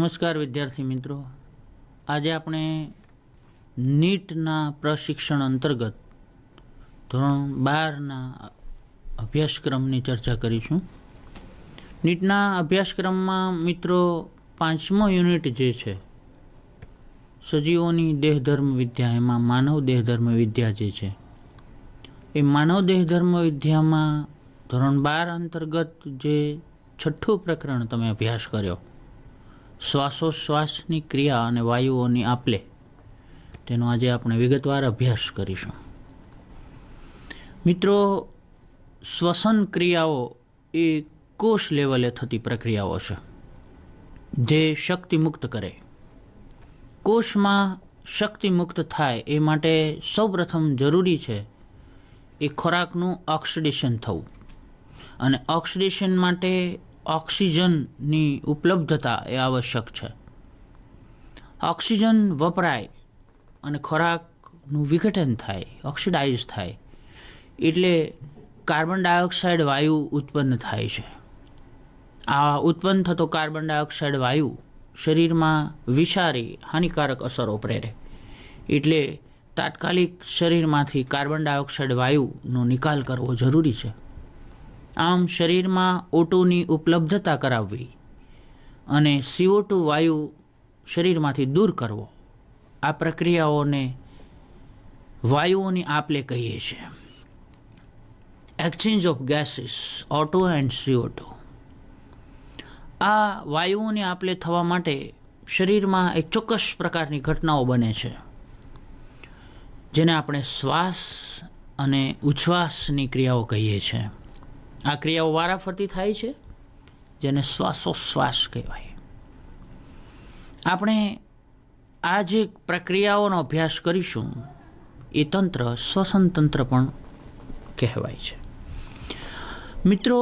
નમસ્કાર વિદ્યાર્થી મિત્રો, આજે આપણે નીટના પ્રશિક્ષણ અંતર્ગત ધોરણ 12ના અભ્યાસક્રમની ચર્ચા કરીશું. નીટના અભ્યાસક્રમમાં મિત્રો 5મો યુનિટ જે છે સજીવોની દેહધર્મ વિદ્યા, એમાં માનવ દેહધર્મ વિદ્યા જે છે એ માનવ દેહધર્મ વિદ્યામાં ધોરણ 12 અંતર્ગત જે 6થું પ્રકરણ તમે અભ્યાસ કર્યો, શ્વાસોશ્વાસની ક્રિયા અને વાયુઓની આપલે, તેનો આજે આપણે વિગતવાર અભ્યાસ કરીશું. મિત્રો, શ્વસન ક્રિયાઓ એ કોષ લેવલે થતી પ્રક્રિયાઓ છે જે શક્તિ મુક્ત કરે. કોષમાં શક્તિ મુક્ત થાય એ માટે સૌપ્રથમ જરૂરી છે એ ખોરાકનું ઓક્સિડેશન થવું, અને ઓક્સિડેશન માટે ઓક્સિજનની ઉપલબ્ધતા એ આવશ્યક છે. ઓક્સિજન વપરાય અને ખોરાકનું વિઘટન થાય, ઓક્સિડાઇઝ થાય, એટલે કાર્બન ડાયોક્સાઇડ વાયુ ઉત્પન્ન થાય છે. આ ઉત્પન્ન થતો કાર્બન ડાયોક્સાઇડ વાયુ શરીરમાં વિષારી હાનિકારક અસરો પ્રેરે, એટલે તાત્કાલિક શરીરમાંથી કાર્બન ડાયોક્સાઇડ વાયુનો નિકાલ કરવો જરૂરી છે. આમ શરીરમાં O2ની ઉપલબ્ધતા કરાવવી અને CO2 વાયુ શરીરમાંથી દૂર કરવો, આ પ્રક્રિયાઓને વાયુઓની આપલે કહીએ છીએ. Exchange of gases, O2 and CO2. આ વાયુઓની આપલે થવા માટે શરીરમાં એક ચોક્કસ પ્રકારની ઘટનાઓ બને છે, જેને આપણે શ્વાસ અને ઉચ્છ્વાસની ક્રિયાઓ કહીએ છીએ. આ ક્રિયાઓ વારાફરતી થાય છે, જેને શ્વાસોશ્વાસ કહેવાય. આપણે આ જે પ્રક્રિયાઓનો અભ્યાસ કરીશું એ તંત્ર શ્વસન તંત્ર પણ કહેવાય છે. મિત્રો,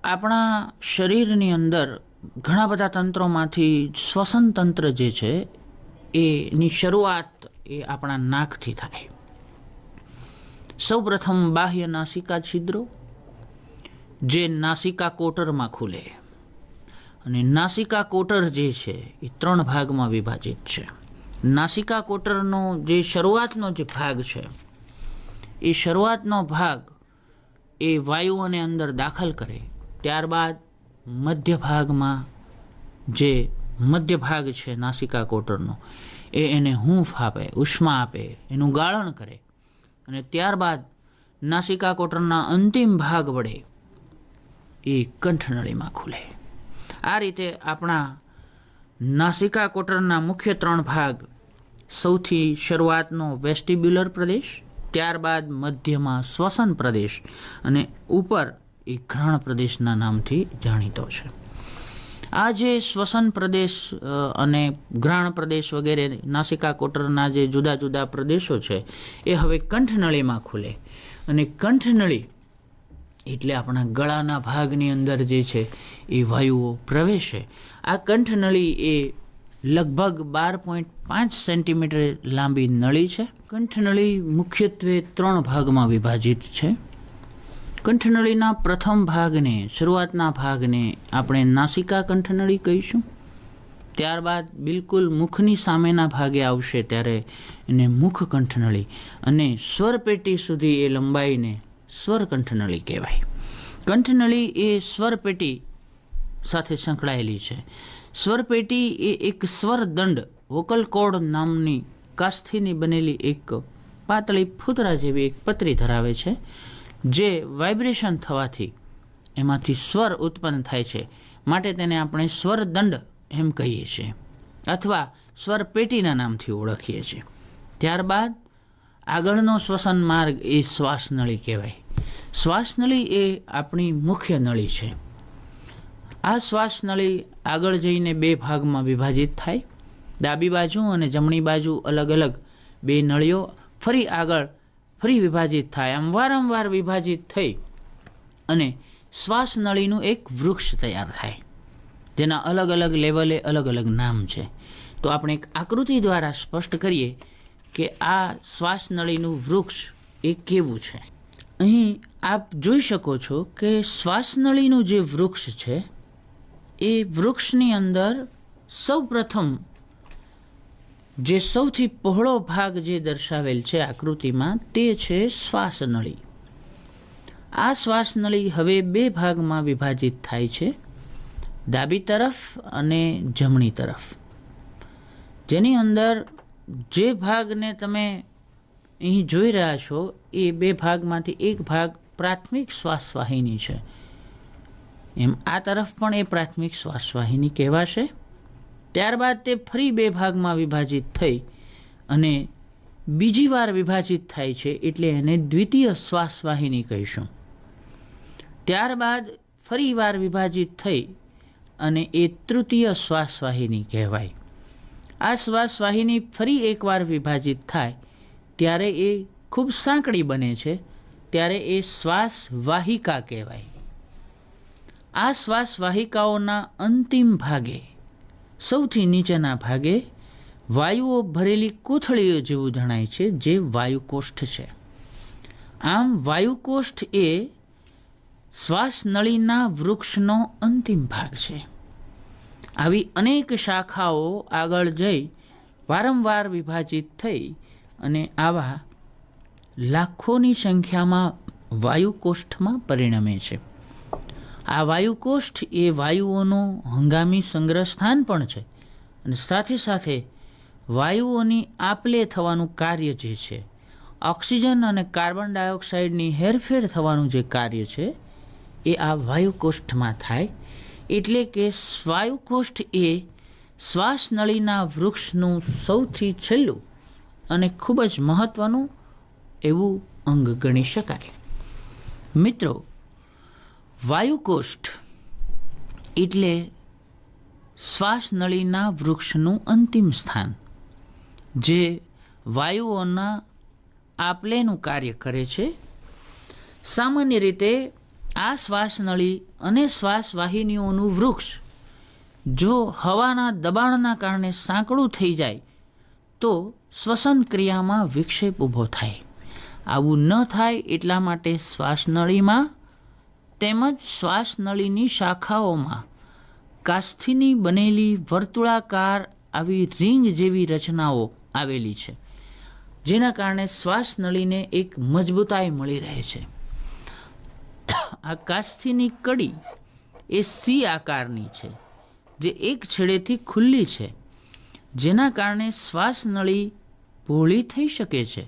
આપણા શરીરની અંદર ઘણા બધા તંત્રોમાંથી શ્વસન તંત્ર જે છે એની શરૂઆત એ આપણા નાકથી થાય. સૌપ્રથમ બાહ્ય નાસિકા છિદ્રો જે નાસિકા કોટરમાં ખુલે, અને નાસિકા કોટર જે છે એ 3 ભાગમાં વિભાજિત છે. નાસિકા કોટરનો જે શરૂઆતનો જે ભાગ છે એ શરૂઆતનો ભાગ એ વાયુઓને અંદર દાખલ કરે, ત્યારબાદ મધ્ય ભાગમાં જે મધ્ય ભાગ છે નાસિકા કોટરનો એ એને હૂંફ આપે, ઉષ્મા આપે, એનું ગાળણ કરે, અને ત્યારબાદ નાસિકા કોટરના અંતિમ ભાગ વડે એ કંઠનળીમાં ખુલે. આ રીતે આપણા નાસિકા કોટરના મુખ્ય 3 ભાગ, સૌથી શરૂઆતનો વેસ્ટિબ્યુલર પ્રદેશ, ત્યારબાદ મધ્યમાં શ્વસન પ્રદેશ, અને ઉપર એ ઘ્રાણ પ્રદેશના નામથી જાણીતો છે. આ જે શ્વસન પ્રદેશ અને ઘ્રાણ પ્રદેશ વગેરે નાસિકા કોટરના જે જુદા જુદા પ્રદેશો છે એ હવે કંઠનળીમાં ખુલે, અને કંઠનળી એટલે આપણા ગળાના ભાગની અંદર જે છે એ વાયુઓ પ્રવેશે. આ કંઠનળી એ લગભગ 12.5 સેન્ટીમીટર લાંબી નળી છે. કંઠનળી મુખ્યત્વે 3 ભાગમાં વિભાજિત છે. કંઠનળીના પ્રથમ ભાગને, શરૂઆતના ભાગને આપણે નાસિકા કંઠનળી કહીશું. ત્યારબાદ બિલકુલ મુખની સામેના ભાગે આવશે ત્યારે એને મુખ કંઠનળી, અને સ્વરપેટી સુધી એ લંબાઈને સ્વર કંઠનળી કહેવાય. કંઠનળી એ સ્વરપેટી સાથે સંકળાયેલી છે. સ્વરપેટી એ એક સ્વરદંડ, વોકલ કોર્ડ નામની કાસ્થીની બનેલી એક પાતળી ફૂતરા જેવી એક પતરી ધરાવે છે, જે વાઇબ્રેશન થવાથી એમાંથી સ્વર ઉત્પન્ન થાય છે, માટે તેને આપણે સ્વરદંડ એમ કહીએ છીએ, અથવા સ્વરપેટીના નામથી ઓળખીએ છીએ. ત્યારબાદ આગળનો શ્વસન માર્ગ એ શ્વાસનળી કહેવાય. શ્વાસનળી એ આપણી મુખ્ય નળી છે. આ શ્વાસનળી આગળ જઈને 2 ભાગમાં વિભાજિત થાય. ડાબી બાજુ અને જમણી બાજુ અલગ અલગ 2 નળીઓ ફરી આગળ ફરી વિભાજિત થાય. આમ વારંવાર વિભાજિત થઈ અને શ્વાસનળીનું એક વૃક્ષ તૈયાર થાય, જેના અલગ અલગ લેવલે અલગ અલગ નામ છે. તો આપણે એક આકૃતિ દ્વારા સ્પષ્ટ કરીએ કે આ શ્વાસનળીનું વૃક્ષ એ કેવું છે. અહીં આપ જોઈ શકો છો કે શ્વાસનળીનું જે વૃક્ષ છે એ વૃક્ષની અંદર સૌ પ્રથમ જે સૌથી પહોળો ભાગ જે દર્શાવેલ છે આકૃતિમાં તે છે શ્વાસનળી. આ શ્વાસનળી હવે બે ભાગમાં વિભાજિત થાય છે, ડાબી તરફ અને જમણી તરફ. જેની અંદર જે ભાગને તમે અહીં જોઈ રહ્યા છો એ બે ભાગમાંથી એક ભાગ પ્રાથમિક શ્વાસવાહિની છે. એમ આ તરફ પણ એ પ્રાથમિક શ્વાસવાહિની કહેવાશે. ત્યારબાદ તે ફરી બે ભાગમાં વિભાજિત થઈ અને બીજી વાર વિભાજિત થાય છે, એટલે એને દ્વિતીય શ્વાસવાહિની કહીશું. ત્યારબાદ ફરી વાર વિભાજિત થઈ અને એ તૃતીય શ્વાસવાહિની કહેવાય. આ શ્વાસવાહિની ફરી એકવાર વિભાજિત થાય ત્યારે એ ખૂબ સાંકડી બને છે, ત્યારે એ શ્વાસવાહિકા કહેવાય. આ શ્વાસવાહિકાઓના અંતિમ ભાગે, સૌથી નીચેના ભાગે વાયુઓ ભરેલી કોથળીઓ જેવું જણાય છે, જે વાયુકોષ્ઠ છે. આમ વાયુકોષ્ઠ એ શ્વાસનળીના વૃક્ષનો અંતિમ ભાગ છે. આવી અનેક શાખાઓ આગળ જઈ વારંવાર વિભાજિત થઈ અને આવા લાખોની સંખ્યામાં વાયુકોષ્ઠમાં પરિણમે છે. આ વાયુકોષ્ઠ એ વાયુઓનું હંગામી સંગ્રહ સ્થાન પણ છે અને સાથે સાથે વાયુઓની આપલે થવાનું કાર્ય જે છે, ઓક્સિજન અને કાર્બન ડાયોક્સાઇડની હેરફેર થવાનું જે કાર્ય છે એ આ વાયુકોષ્ઠમાં થાય. એટલે કે વાયુકોષ્ઠ એ શ્વાસનળીના વૃક્ષનું સૌથી છેલ્લું અને ખૂબ જ મહત્ત્વનું એવું અંગ ગણી શકાય. મિત્રો, વાયુકોષ્ઠ એટલે શ્વાસનળીના વૃક્ષનું અંતિમ સ્થાન, જે વાયુઓના આપલેનું કાર્ય કરે છે. સામાન્ય રીતે આ શ્વાસનળી અને શ્વાસવાહિનીઓનું વૃક્ષ જો હવાના દબાણના કારણે સાંકડું થઈ જાય તો શ્વસન ક્રિયામાં વિક્ષેપ ઊભો થાય. આવું ન થાય એટલા માટે શ્વાસનળીમાં તેમજ શ્વાસનળીની શાખાઓમાં કાસ્થીની બનેલી વર્તુળાકાર આવી રીંગ જેવી રચનાઓ આવેલી છે, જેના કારણે શ્વાસનળીને એક મજબૂતાઈ મળી રહે છે. આ કાસ્થીની કડી એ સી આકારની છે, જે એક છેડેથી ખુલ્લી છે, જેના કારણે શ્વાસનળી પહોળી થઈ શકે છે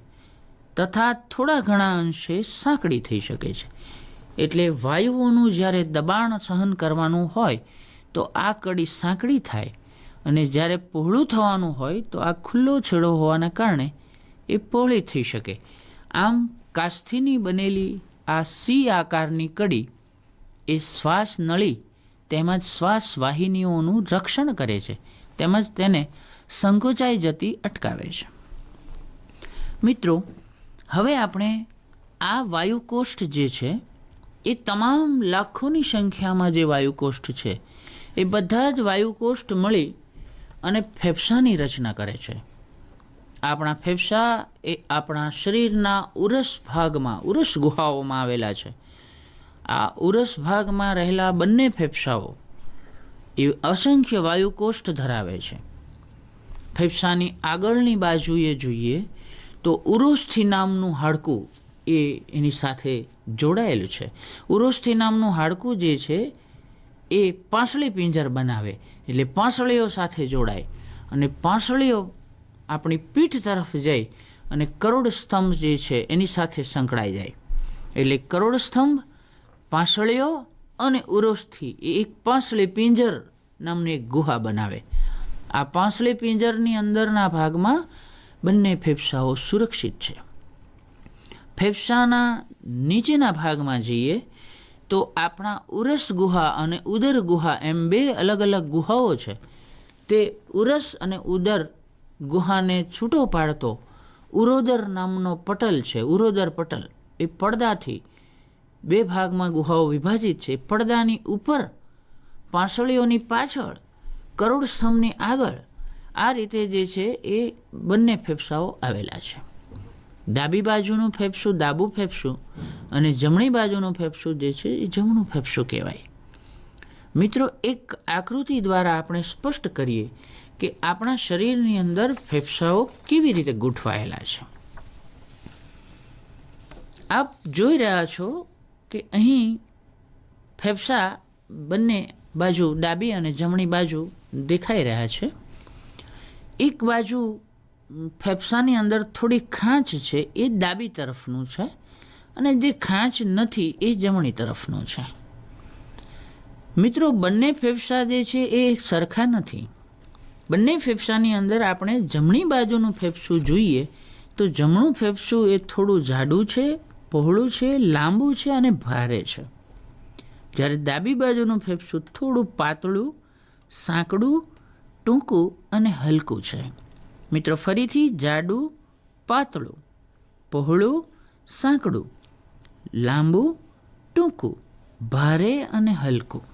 તથા થોડા ઘણા અંશે સાંકડી થઈ શકે છે. એટલે વાયુઓનું જ્યારે દબાણ સહન કરવાનું હોય તો આ કડી સાંકડી થાય અને જ્યારે પહોળું થવાનું હોય તો આ ખુલ્લો છેડો હોવાના કારણે એ પહોળી થઈ શકે. આમ કાસ્થીની બનેલી આ સી આકારની કડી એ શ્વાસનળી તેમજ શ્વાસવાહિનીઓનું રક્ષણ કરે છે, તેમજ તેને સંકોચાઈ જતી અટકાવે છે. મિત્રો, હવે આપણે આ વાયુકોષ્ઠ જે છે એ તમામ લાખોની સંખ્યામાં જે વાયુકોષ્ઠ છે એ બધા જ વાયુકોષ્ઠ મળી અને ફેફસાની રચના કરે છે. આપણા ફેફસા એ આપણા શરીરના ઉરસ ભાગમાં, ઉરસ ગુહાઓમાં આવેલા છે. આ ઉરસ ભાગમાં રહેલા બંને ફેફસાઓ એ અસંખ્ય વાયુકોષ્ઠ ધરાવે છે. ફેફસાની આગળની બાજુએ જોઈએ તો ઉરોસ્થિ નામનું હાડકું એ એની સાથે જોડાયેલું છે. ઉરોસ્થિ નામનું હાડકું જે છે એ પાંસળી પિંજર બનાવે, એટલે પાંસળીઓ સાથે જોડાય અને પાંસળીઓ આપણી પીઠ તરફ જઈ અને કરોડ સ્તંભ જે છે એની સાથે સંકળાઈ જાય. એટલે કરોડ સ્તંભ, પાંસળીઓ અને ઉરોસ્થિ એ એક પાંસળી પિંજર નામની એક ગુહા બનાવે. આ પાંસળી પિંજરની અંદરના ભાગમાં બંને ફેફસાઓ સુરક્ષિત છે. ફેફસાના નીચેના ભાગમાં જઈએ તો આપણા ઉરસ ગુહા અને ઉદર ગુહા એમ બે અલગ અલગ ગુહાઓ છે. તે ઉરસ અને ઉદર ગુહાને છૂટો પાડતો ઉરોદર નામનો પટલ છે. ઉરોદર પટલ એ પડદાથી બે ભાગમાં ગુહાઓ વિભાજિત છે. પડદાની ઉપર, પાંસળીઓની પાછળ, કરોડ સ્તંભની આગળ, આ રીતે જે છે એ બંને ફેફસાઓ આવેલા છે. ડાબી બાજુનું ફેફસું ડાબું ફેફસું અને જમણી બાજુનું ફેફસું જે છે એ જમણું ફેફસું કહેવાય. મિત્રો, એક આકૃતિ દ્વારા આપણે સ્પષ્ટ કરીએ કે આપણા શરીરની અંદર ફેફસાઓ કેવી રીતે ગોઠવાયેલા છે. આપ જોઈ રહ્યા છો કે અહીં ફેફસા બંને બાજુ, ડાબી અને જમણી બાજુ દેખાઈ રહ્યા છે. એક બાજુ ફેફસાની અંદર થોડી ખાંચ છે, એ ડાબી તરફનું છે, અને જે ખાંચ નથી એ જમણી તરફનું છે. મિત્રો, બંને ફેફસા જે છે એ સરખા નથી. બંને ફેફસાની અંદર આપણે જમણી બાજુનું ફેફસું જોઈએ તો જમણું ફેફસું એ થોડું જાડું છે, પહોળું છે, લાંબુ છે અને ભારે છે. જ્યારે ડાબી બાજુનું ફેફસું થોડું પાતળું, સાંકડું, ટૂંકું અને હલકું છે. મિત્રો, ફરીથી જાડું, પાતળું, પહોળું, સાંકડું, લાંબુ, ટૂંકું, ભારે અને હલકું.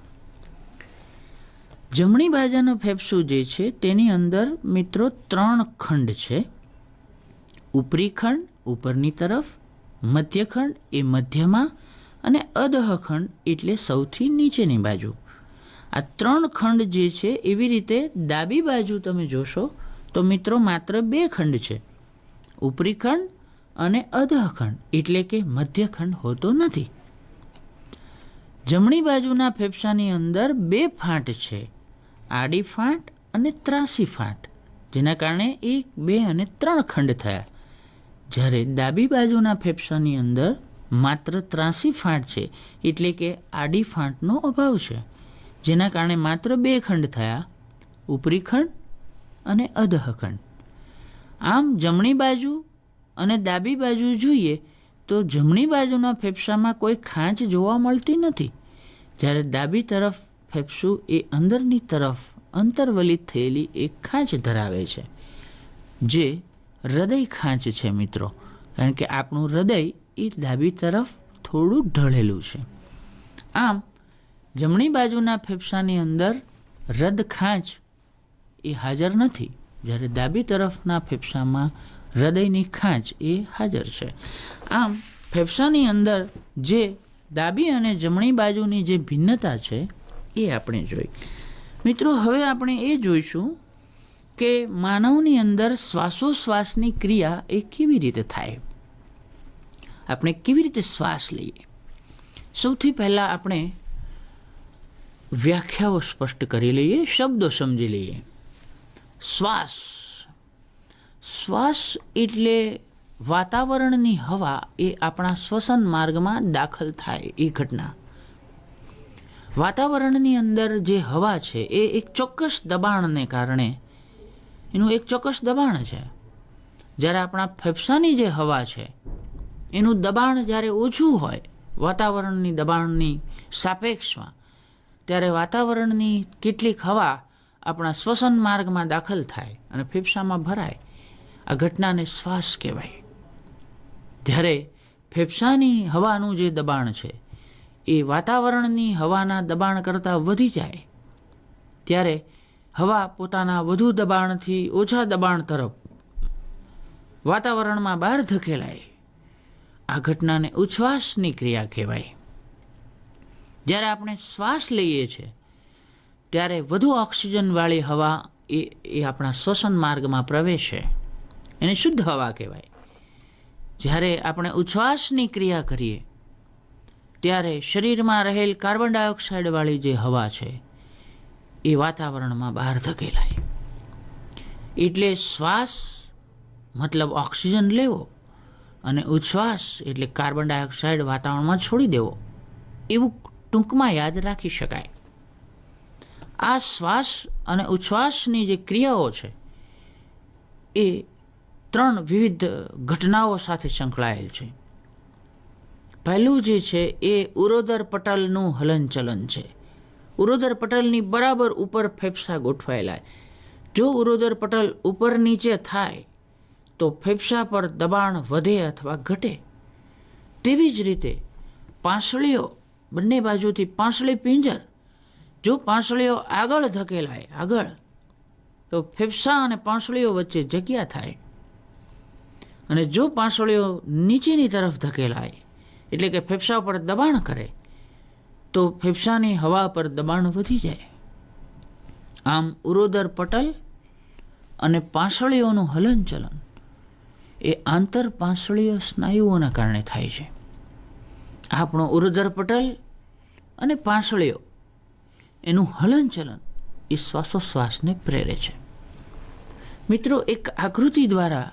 જમણી બાજુનું ફેફસું જે છે તેની અંદર મિત્રો 3 ખંડ છે. ઉપરી ખંડ ઉપરની તરફ, મધ્યખંડ એ મધ્યમાં અને અધઃખંડ એટલે સૌથી નીચેની બાજુ. આ 3 ખંડ જે છે એવી રીતે ડાબી બાજુ તમે જોશો તો મિત્રો માત્ર 2 ખંડ છે, ઉપરી ખંડ અને અધઃખંડ એટલે કે મધ્યખંડ હોતો નથી. જમણી બાજુના ફેફસાની અંદર 2 ફાંટ છે, આડી ફાંટ અને ત્રાસી ફાંટ, જેના કારણે 1, 2 અને 3 ખંડ થયા. જ્યારે ડાબી બાજુના ફેફસાની અંદર માત્ર ત્રાસી ફાંટ છે એટલે કે આડી ફાંટનો અભાવ છે, જેના કારણે માત્ર 2 ખંડ થયા, ઉપરી ખંડ અને અધઃખંડ. આમ જમણી બાજુ અને ડાબી બાજુ જોઈએ તો જમણી બાજુના ફેફસામાં કોઈ ખાંચ જોવા મળતી નથી, જ્યારે ડાબી તરફ ફેફસું એ અંદરની તરફ અંતર્વલિત થયેલી એક ખાંચ ધરાવે છે, જે હૃદય ખાંચ છે મિત્રો. કારણ કે આપણું હૃદય એ ડાબી તરફ થોડું ઢળેલું છે. આમ જમણી બાજુના ફેફસાની અંદર હૃદ ખાંચ એ હાજર નથી, જ્યારે ડાબી તરફના ફેફસામાં હૃદયની ખાંચ એ હાજર છે. આમ ફેફસાની અંદર જે ડાબી અને જમણી બાજુની જે ભિન્નતા છે એ આપણે જોઈ. મિત્રો, હવે આપણે એ જોઈશું કે માનવની અંદર શ્વાસોશ્વાસની ક્રિયા એ કેવી રીતે થાય, આપણે કેવી રીતે શ્વાસ લઈએ. સૌથી પહેલાં આપણે વ્યાખ્યાઓ સ્પષ્ટ કરી લઈએ, શબ્દો સમજી લઈએ. શ્વાસ એટલે વાતાવરણની હવા એ આપણા શ્વસન માર્ગમાં દાખલ થાય એ ઘટના. વાતાવરણની અંદર જે હવા છે એ એક ચોક્કસ દબાણને કારણે, એનું એક ચોક્કસ દબાણ છે. જ્યારે આપણા ફેફસાની જે હવા છે એનું દબાણ જ્યારે ઓછું હોય વાતાવરણની દબાણની સાપેક્ષમાં, ત્યારે વાતાવરણની કેટલીક હવા આપણા શ્વસન માર્ગમાં દાખલ થાય અને ફેફસામાં ભરાય. આ ઘટનાને શ્વાસ કહેવાય. જ્યારે ફેફસાની હવાનું જે દબાણ છે એ વાતાવરણની હવાના દબાણ કરતાં વધી જાય, ત્યારે હવા પોતાના વધુ દબાણથી ઓછા દબાણ તરફ વાતાવરણમાં બહાર ધકેલાય. આ ઘટનાને ઉચ્છ્વાસની ક્રિયા કહેવાય. જ્યારે આપણે શ્વાસ લઈએ છીએ ત્યારે વધુ ઓક્સિજનવાળી હવા એ આપણા શ્વસન માર્ગમાં પ્રવેશે, એને શુદ્ધ હવા કહેવાય. જ્યારે આપણે ઉચ્છ્વાસની ક્રિયા કરીએ ત્યારે શરીરમાં રહેલ કાર્બન ડાયોક્સાઇડવાળી જે હવા છે એ વાતાવરણમાં બહાર ધકેલાય. એટલે શ્વાસ મતલબ ઓક્સિજન લેવો અને ઉચ્છ્વાસ એટલે કાર્બન ડાયોક્સાઇડ વાતાવરણમાં છોડી દેવો, એવું ટૂંકમાં યાદ રાખી શકાય. આ શ્વાસ અને ઉચ્છ્વાસની જે ક્રિયાઓ છે એ 3 વિવિધ ઘટનાઓ સાથે સંકળાયેલ છે. પહેલું જે છે એ ઉરોદર પટલનું હલનચલન છે. ઉરોદર પટલની બરાબર ઉપર ફેફસા ગોઠવાયેલા. જો ઉરોદર પટલ ઉપર નીચે થાય તો ફેફસા પર દબાણ વધે અથવા ઘટે. તેવી જ રીતે પાંસળીઓ, બંને બાજુથી પાંસળી પિંજર, જો પાંસળીઓ આગળ ધકેલાય આગળ તો ફેફસા અને પાંસળીઓ વચ્ચે જગ્યા થાય, અને જો પાંસળીઓ નીચેની તરફ ધકેલાય એટલે કે ફેફસા પર દબાણ કરે તો ફેફસાની હવા પર દબાણ વધી જાય. આમ ઉરોદર પટલ અને પાંસળીઓનું હલનચલન એ આંતરપાંસળીય સ્નાયુઓના કારણે થાય છે. આપણો ઉરોદર પટલ અને પાંસળીઓ એનું હલનચલન એ શ્વાસોશ્વાસને પ્રેરે છે. મિત્રો, એક આકૃતિ દ્વારા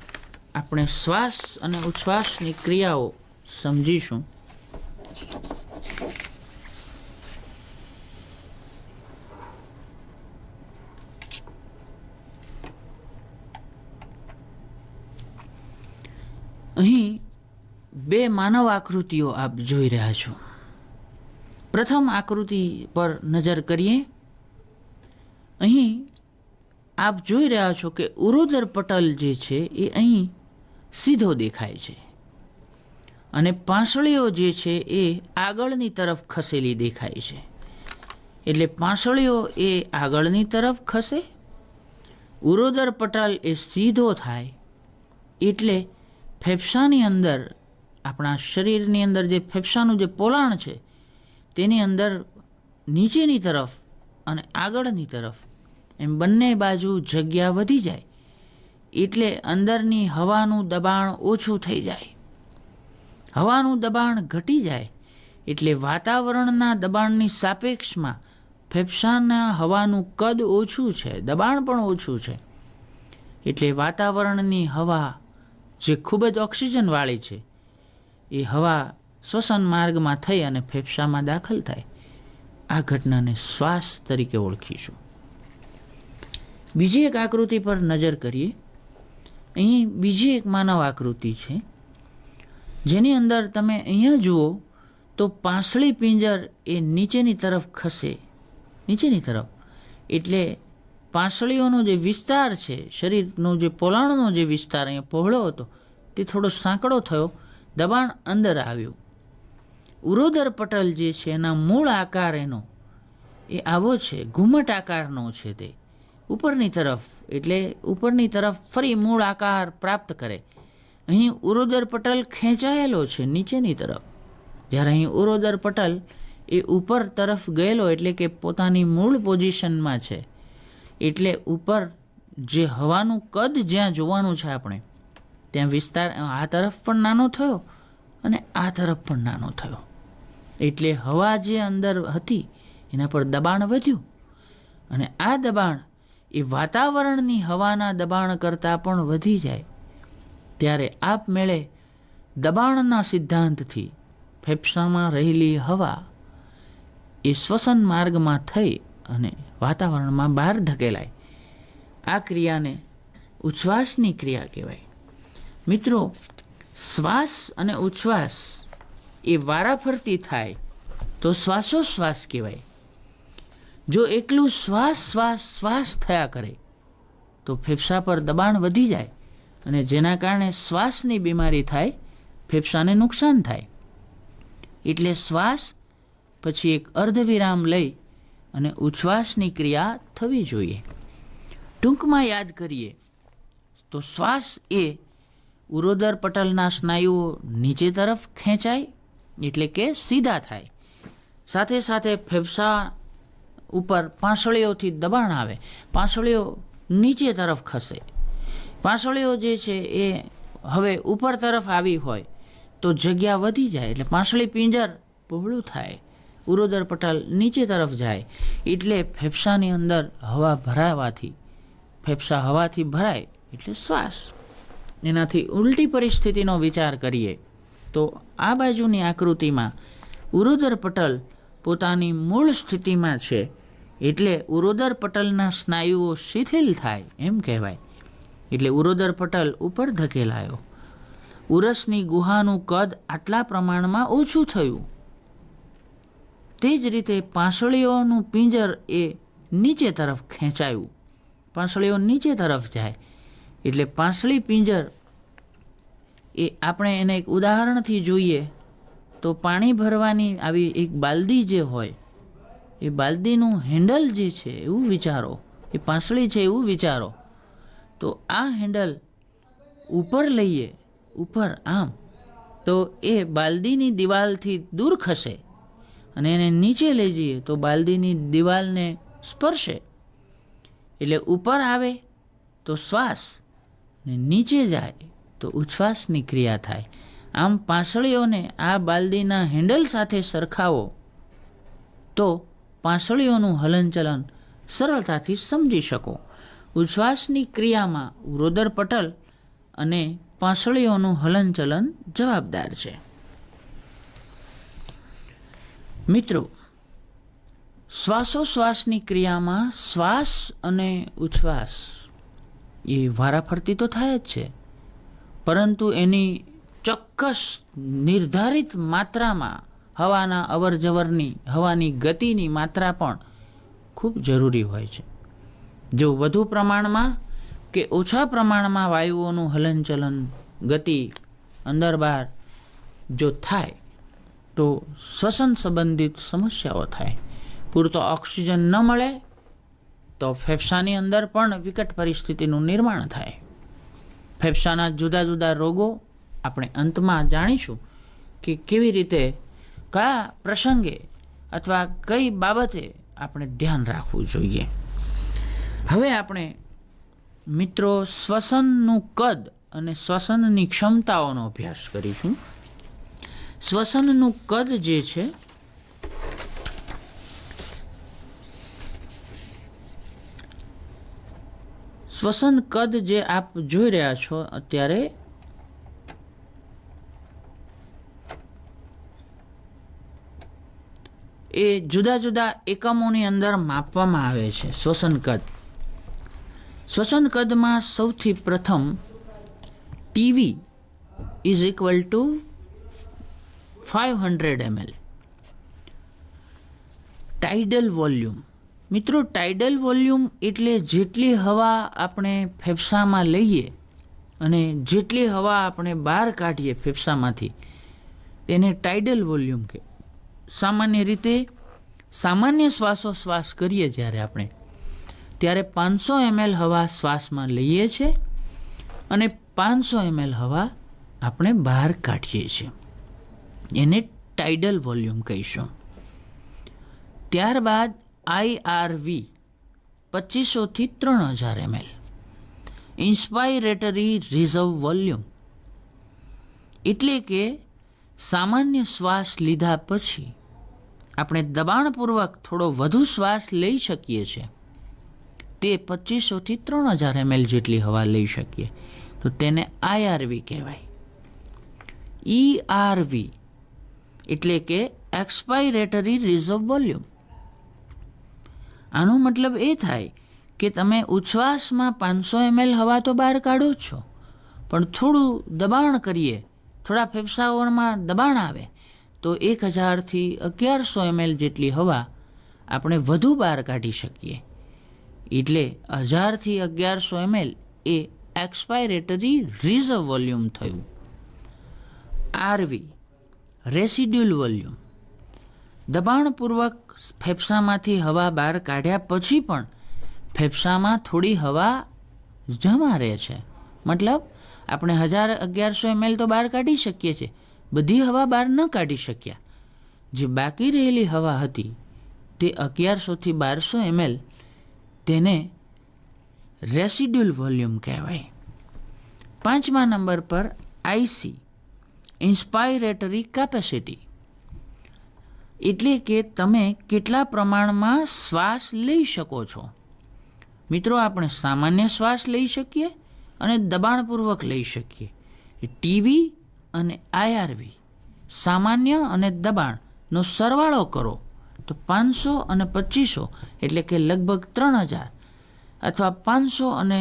આપણે શ્વાસ અને ઉચ્છ્વાસની ક્રિયાઓ સમજીશું. અહીં બે માનવ આકૃતિઓ આપ જોઈ રહ્યા છો. પ્રથમ આકૃતિ પર નજર કરીએ. અહીં આપ જોઈ રહ્યા છો કે ઉરોદર પટલ જે છે એ અહીં સીધો દેખાય છે અને પાંસળીઓ જે છે એ આગળની તરફ ખસેલી દેખાય છે. એટલે પાંસળીઓ એ આગળની તરફ ખસે, ઉરોદર પટલ એ સીધો થાય. એટલે ફેફસાની અંદર, આપણા શરીરની અંદર જે ફેફસાનું જે પોલાણ છે તેની અંદર નીચેની તરફ અને આગળની તરફ એમ બંને બાજુ જગ્યા વધી જાય. એટલે અંદરની હવાનું દબાણ ઓછું થઈ જાય. હવાનું દબાણ ઘટી જાય એટલે વાતાવરણના દબાણની સાપેક્ષમાં ફેફસાના હવાનું કદ ઓછું છે, દબાણ પણ ઓછું છે. એટલે વાતાવરણની હવા જે ખૂબ જ ઓક્સિજનવાળી છે એ હવા શ્વસન માર્ગમાં થઈ અને ફેફસામાં દાખલ થાય. આ ઘટનાને શ્વાસ તરીકે ઓળખીશું. બીજી એક આકૃતિ પર નજર કરીએ. અહીં બીજી એક માનવ આકૃતિ છે જેની અંદર તમે અહીંયા જુઓ તો પાંસળી પિંજર એ નીચેની તરફ ખસે, નીચેની તરફ. એટલે પાંસળીઓનો જે વિસ્તાર છે, શરીરનો જે પોલાણનો જે વિસ્તાર અહીંયા પહોળો હતો તે થોડો સાંકડો થયો, દબાણ અંદર આવ્યું. ઉરોદર પટલ જે છે એના મૂળ આકાર એનો એ આવો છે, ઘુમટ આકારનો છે. તે ઉપરની તરફ, એટલે ઉપરની તરફ ફરી મૂળ આકાર પ્રાપ્ત કરે. અહીં ઉરોદર પટલ ખેંચાયેલો છે નીચેની તરફ, જ્યારે અહીં ઉરોદર પટલ એ ઉપર તરફ ગયેલો, એટલે કે પોતાની મૂળ પોઝિશનમાં છે. એટલે ઉપર જે હવાનું કદ જ્યાં જોવાનું છે આપણે, ત્યાં વિસ્તાર આ તરફ પણ નાનો થયો અને આ તરફ પણ નાનો થયો. એટલે હવા જે અંદર હતી એના પર દબાણ વધ્યું અને આ દબાણ એ વાતાવરણની હવાના દબાણ કરતાં પણ વધી જાય. ત્યારે આપમેળે દબાણના સિદ્ધાંતથી ફેફસામાં રહેલી હવા એ શ્વસન માર્ગમાં થઈ અને વાતાવરણમાં બહાર ધકેલાય. આ ક્રિયાને ઉચ્છ્વાસની ક્રિયા કહેવાય. મિત્રો, શ્વાસ અને ઉચ્છ્વાસ એ વારાફરતી થાય તો શ્વાસોશ્વાસ કહેવાય. જો એકલું શ્વાસ શ્વાસ શ્વાસ થયા કરે તો ફેફસા પર દબાણ વધી જાય અને જેના કારણે શ્વાસની બીમારી થાય, ફેફસાને નુકસાન થાય. એટલે શ્વાસ પછી એક અર્ધવિરામ લઈ અને ઉચ્છ્વાસની ક્રિયા થવી જોઈએ. ટૂંકમાં યાદ કરીએ તો શ્વાસ એ ઉરોદર પટલના સ્નાયુઓ નીચે તરફ ખેંચાય, એટલે કે સીધા થાય. સાથે સાથે ફેફસા ઉપર પાંસળીઓથી દબાણ આવે, પાંસળીઓ નીચે તરફ ખસે. પાંસળીઓ જે છે એ હવે ઉપર તરફ આવી હોય તો જગ્યા વધી જાય, એટલે પાંસળી પિંજર પહોળું થાય, ઉરોદર પટલ નીચે તરફ જાય. એટલે ફેફસાની અંદર હવા ભરાવાથી ફેફસા હવાથી ભરાય એટલે શ્વાસ. એનાથી ઉલટી પરિસ્થિતિનો વિચાર કરીએ તો આ બાજુની આકૃતિમાં ઉરોદર પટલ પોતાની મૂળ સ્થિતિમાં છે, એટલે ઉરોદર પટલના સ્નાયુઓ શિથિલ થાય એમ કહેવાય. એટલે ઉરોદર પટલ ઉપર ધકેલાયો. ઉરસની ગુહાનું કદ આટલા પ્રમાણમાં ઓછું થયું. તે જ રીતે પાંસળીઓનું પિંજર એ નીચે તરફ ખેંચાયું. પાંસળીઓ નીચે તરફ જાય એટલે પાંસળી પિંજર એ આપણે એને એક ઉદાહરણથી જોઈએ તો પાણી ભરવાની આવી એક બાલદી જે હોય, એ બાલદીનું હેન્ડલ જે છે એવું વિચારો, એ પાંસળી છે એવું વિચારો. તો આ હેન્ડલ ઉપર લઈએ, ઉપર આમ, તો એ બાલદીની દિવાલથી દૂર ખસે. અને એને નીચે લઈ જઈએ તો બાલદીની દિવાલને સ્પર્શે, એટલે ઉપર આવે તો શ્વાસ ને નીચે જાય તો ઉચ્છ્વાસની ક્રિયા થાય. આમ પાંસળીઓને આ બાલદીના હેન્ડલ સાથે સરખાવો તો પાંસળીઓનું હલનચલન સરળતાથી સમજી શકો. ઉચ્છ્વાસની ક્રિયામાં ઉરોદર પટલ અને પાંસળીઓનું હલનચલન જવાબદાર છે. મિત્રો, શ્વાસોશ્વાસની ક્રિયામાં શ્વાસ અને ઉચ્છ્વાસ એ વારાફરતી તો થાય જ છે, પરંતુ એની ચોક્કસ નિર્ધારિત માત્રામાં હવાના અવરજવરની, હવાની ગતિની માત્રા પણ ખૂબ જરૂરી હોય છે. જો વધુ પ્રમાણમાં કે ઓછા પ્રમાણમાં વાયુઓનું હલનચલન, ગતિ અંદર બહાર જો થાય તો શ્વસન સંબંધિત સમસ્યાઓ થાય. પૂરતો ઓક્સિજન ન મળે તો ફેફસાની અંદર પણ વિકટ પરિસ્થિતિનું નિર્માણ થાય. ફેફસાના જુદા જુદા રોગો આપણે અંતમાં જાણીશું કે કેવી રીતે, કયા પ્રસંગે અથવા કઈ બાબતે આપણે ધ્યાન રાખવું જોઈએ. હવે આપણે મિત્રો શ્વસનનું કદ અને શ્વસનની ક્ષમતાઓનો અભ્યાસ કરીશું. શ્વસનનું કદ જે છે શ્વસન કદ જે આપ જોઈ રહ્યા છો અત્યારે, એ જુદા જુદા એકમોની અંદર માપવામાં આવે છે. શ્વસન કદ, શ્વસન કદમાં સૌથી પ્રથમ TV is equal to 500 ml. Tidal volume. મિત્રો, ટાઇડલ વોલ્યુમ એટલે જેટલી હવા આપણે ફેફસામાં લઈએ અને જેટલી હવા આપણે બહાર કાઢીએ ફેફસામાંથી, તેને ટાઇડલ વોલ્યુમ કહે. સામાન્ય રીતે સામાન્ય શ્વાસોશ્વાસ કરીએ જ્યારે આપણે, ત્યારે 500 ml હવા શ્વાસમાં લઈએ છીએ અને 500 ml હવા આપણે બહાર કાઢીએ છીએ. એને ટાઇડલ વોલ્યુમ કહીશું. ત્યારબાદ IRV 2500 થી 3000 ml. ઇન્સ્પાયરેટરી રિઝર્વ વોલ્યુમ એટલે કે સામાન્ય શ્વાસ લીધા પછી આપણે દબાણપૂર્વક થોડો વધુ શ્વાસ લઈ શકીએ છીએ, તે 2500 થી 3000 ml જેટલી હવા લઈ શકીએ તો તેને IRV કહેવાય. ERV એટલે કે એક્સપાયરેટરી રિઝર્વ વોલ્યુમ. આનો મતલબ એ થાય કે તમે ઉચ્છ્વાસમાં 500 ml હવા તો બહાર કાઢો જ છો, પણ થોડું દબાણ કરીએ, થોડા ફેફસાઓમાં દબાણ આવે તો 1000 થી 1100 ml જેટલી હવા આપણે વધુ બહાર કાઢી શકીએ. એટલે 1000 થી 1100 ml એ એક્સપાયરેટરી રિઝર્વ વોલ્યુમ થયું. RV residual volume. દબાણપૂર્વક ફેફસામાંથી હવા બહાર કાઢ્યા પછી પણ ફેફસામાં થોડી હવા જમા રહે છે. મતલબ આપણે 1000-1100 ml તો બહાર કાઢી શકીએ છીએ, બધી હવા બહાર ન કાઢી શક્યા. જે બાકી રહેલી હવા હતી તે 1100 થી 1200 ml, તેને રેસિડ્યુઅલ વોલ્યુમ કહેવાય. 5મા નંબર પર IC ઇન્સ્પાયરેટરી કેપેસિટી એટલે કે તમે કેટલા પ્રમાણમાં શ્વાસ લઈ શકો છો. મિત્રો, આપણે સામાન્ય શ્વાસ લઈ શકીએ અને દબાણપૂર્વક લઈ શકીએ. ટીવી અને IRV સામાન્ય અને દબાણનો સરવાળો કરો તો 500 અને 2500 એટલે કે લગભગ 3000, અથવા 500 અને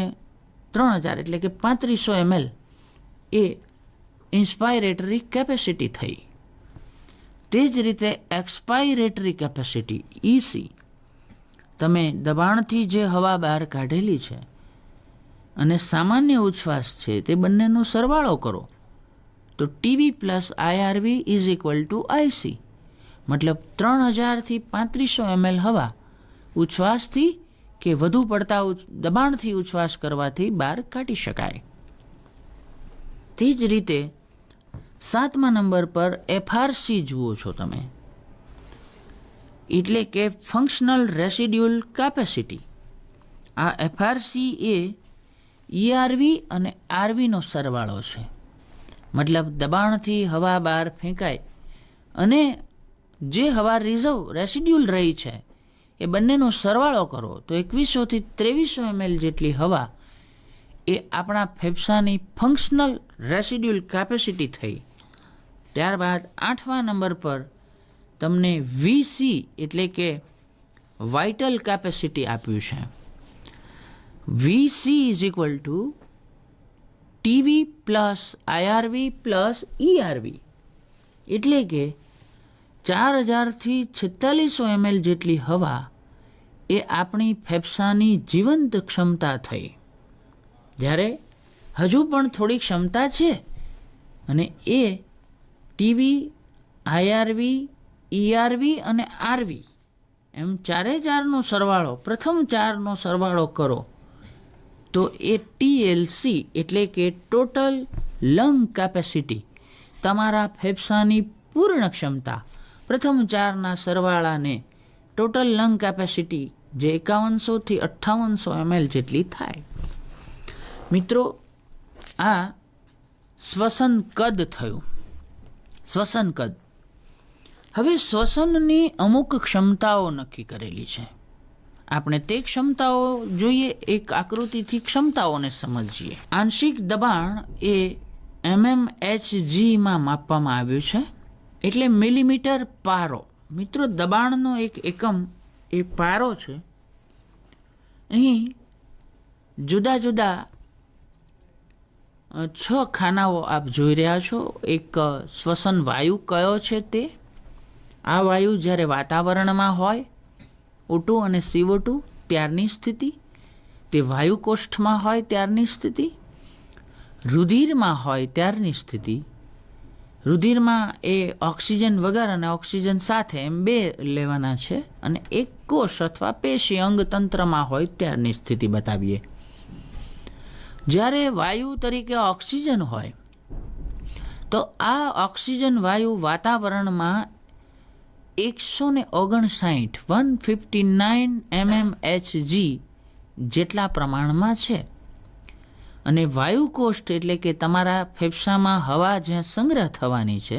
3000 એટલે કે 3500 ml એ ઇન્સ્પાયરેટરી કેપેસિટી થઈ. તે જ રીતે એક્સપાયરેટરી કેપેસિટી EC, તમે દબાણથી જે હવા બહાર કાઢેલી છે અને સામાન્ય ઉચ્છ્વાસ છે તે બંનેનો સરવાળો કરો તો TV plus IRV is equal to IC. મતલબ 3000 થી 3500 ml હવા ઉચ્છ્વાસથી કે વધુ પડતા દબાણથી ઉચ્છ્વાસ કરવાથી બહાર કાઢી શકાય. તે જ રીતે 7મા નંબર પર FRC જુઓ છો તમે. એટલે કે ફંક્શનલ રેસિડ્યુઅલ કેપેસિટી. આ એફઆરસી એ ERV અને RVનો સરવાળો છે. મતલબ દબાણથી હવા બહાર ફેંકાય અને જે હવા રિઝર્વ રેસિડ્યુઅલ રહી છે એ બંનેનો સરવાળો કરો તો 2100 થી 2300 ml જેટલી હવા એ આપણા ફેફસાની ફંક્શનલ રેસિડ્યુઅલ કેપેસિટી થઈ. ત્યારબાદ 8મા નંબર પર તમને VC એટલે કે વાઇટલ કેપેસિટી આપ્યું છે. VC is equal to TV plus IRV plus ERV એટલે કે 4000 થી 4600 ml જેટલી હવા એ આપણી ફેફસાની જીવંત ક્ષમતા થઈ. જ્યારે હજુ પણ થોડી ક્ષમતા છે અને એ TV, IRV, ERV અને RV એમ ચારેચારનો સરવાળો, પ્રથમ ચારનો સરવાળો કરો તો એ TLC એટલે કે ટોટલ લંગ કેપેસિટી, તમારા ફેફસાની પૂર્ણ ક્ષમતા, પ્રથમ ચારના સરવાળાને ટોટલ લંગ કેપેસિટી જે 5100 થી 5800 ml જેટલી થાય. મિત્રો, આ શ્વસન કદ થયું. શ્વસન કદ. હવે શ્વસનની અમુક ક્ષમતાઓ નક્કી કરેલી છે. આપણે તે ક્ષમતાઓ જોઈએ, એક આકૃતિથી ક્ષમતાઓને સમજીએ. આંશિક દબાણ એ mmHgમાં માપવામાં આવ્યું છે, એટલે મિલીમીટર પારો. મિત્રો, દબાણનો એક એકમ એ પારો છે. અહીં જુદા જુદા 6 ખાનાઓ આપ જોઈ રહ્યા છો. એક શ્વસન વાયુ કયો છે તે. આ વાયુ જ્યારે વાતાવરણમાં હોય, O2 અને CO2 ત્યારની સ્થિતિ, તે વાયુકોષ્ઠમાં હોય ત્યારની સ્થિતિ, રુધિરમાં હોય ત્યારની સ્થિતિ. રુધિરમાં એ ઓક્સિજન વગર અને ઓક્સિજન સાથે એમ 2 લેવાના છે, અને એક કોષ અથવા પેશી અંગતંત્રમાં હોય ત્યારની સ્થિતિ બતાવીએ. જ્યારે વાયુ તરીકે ઓક્સિજન હોય તો આ ઓક્સિજન વાયુ વાતાવરણમાં 159 mmHg જેટલા પ્રમાણમાં છે, અને વાયુકોષ્ઠ એટલે કે તમારા ફેફસામાં હવા જ્યાં સંગ્રહ થવાની છે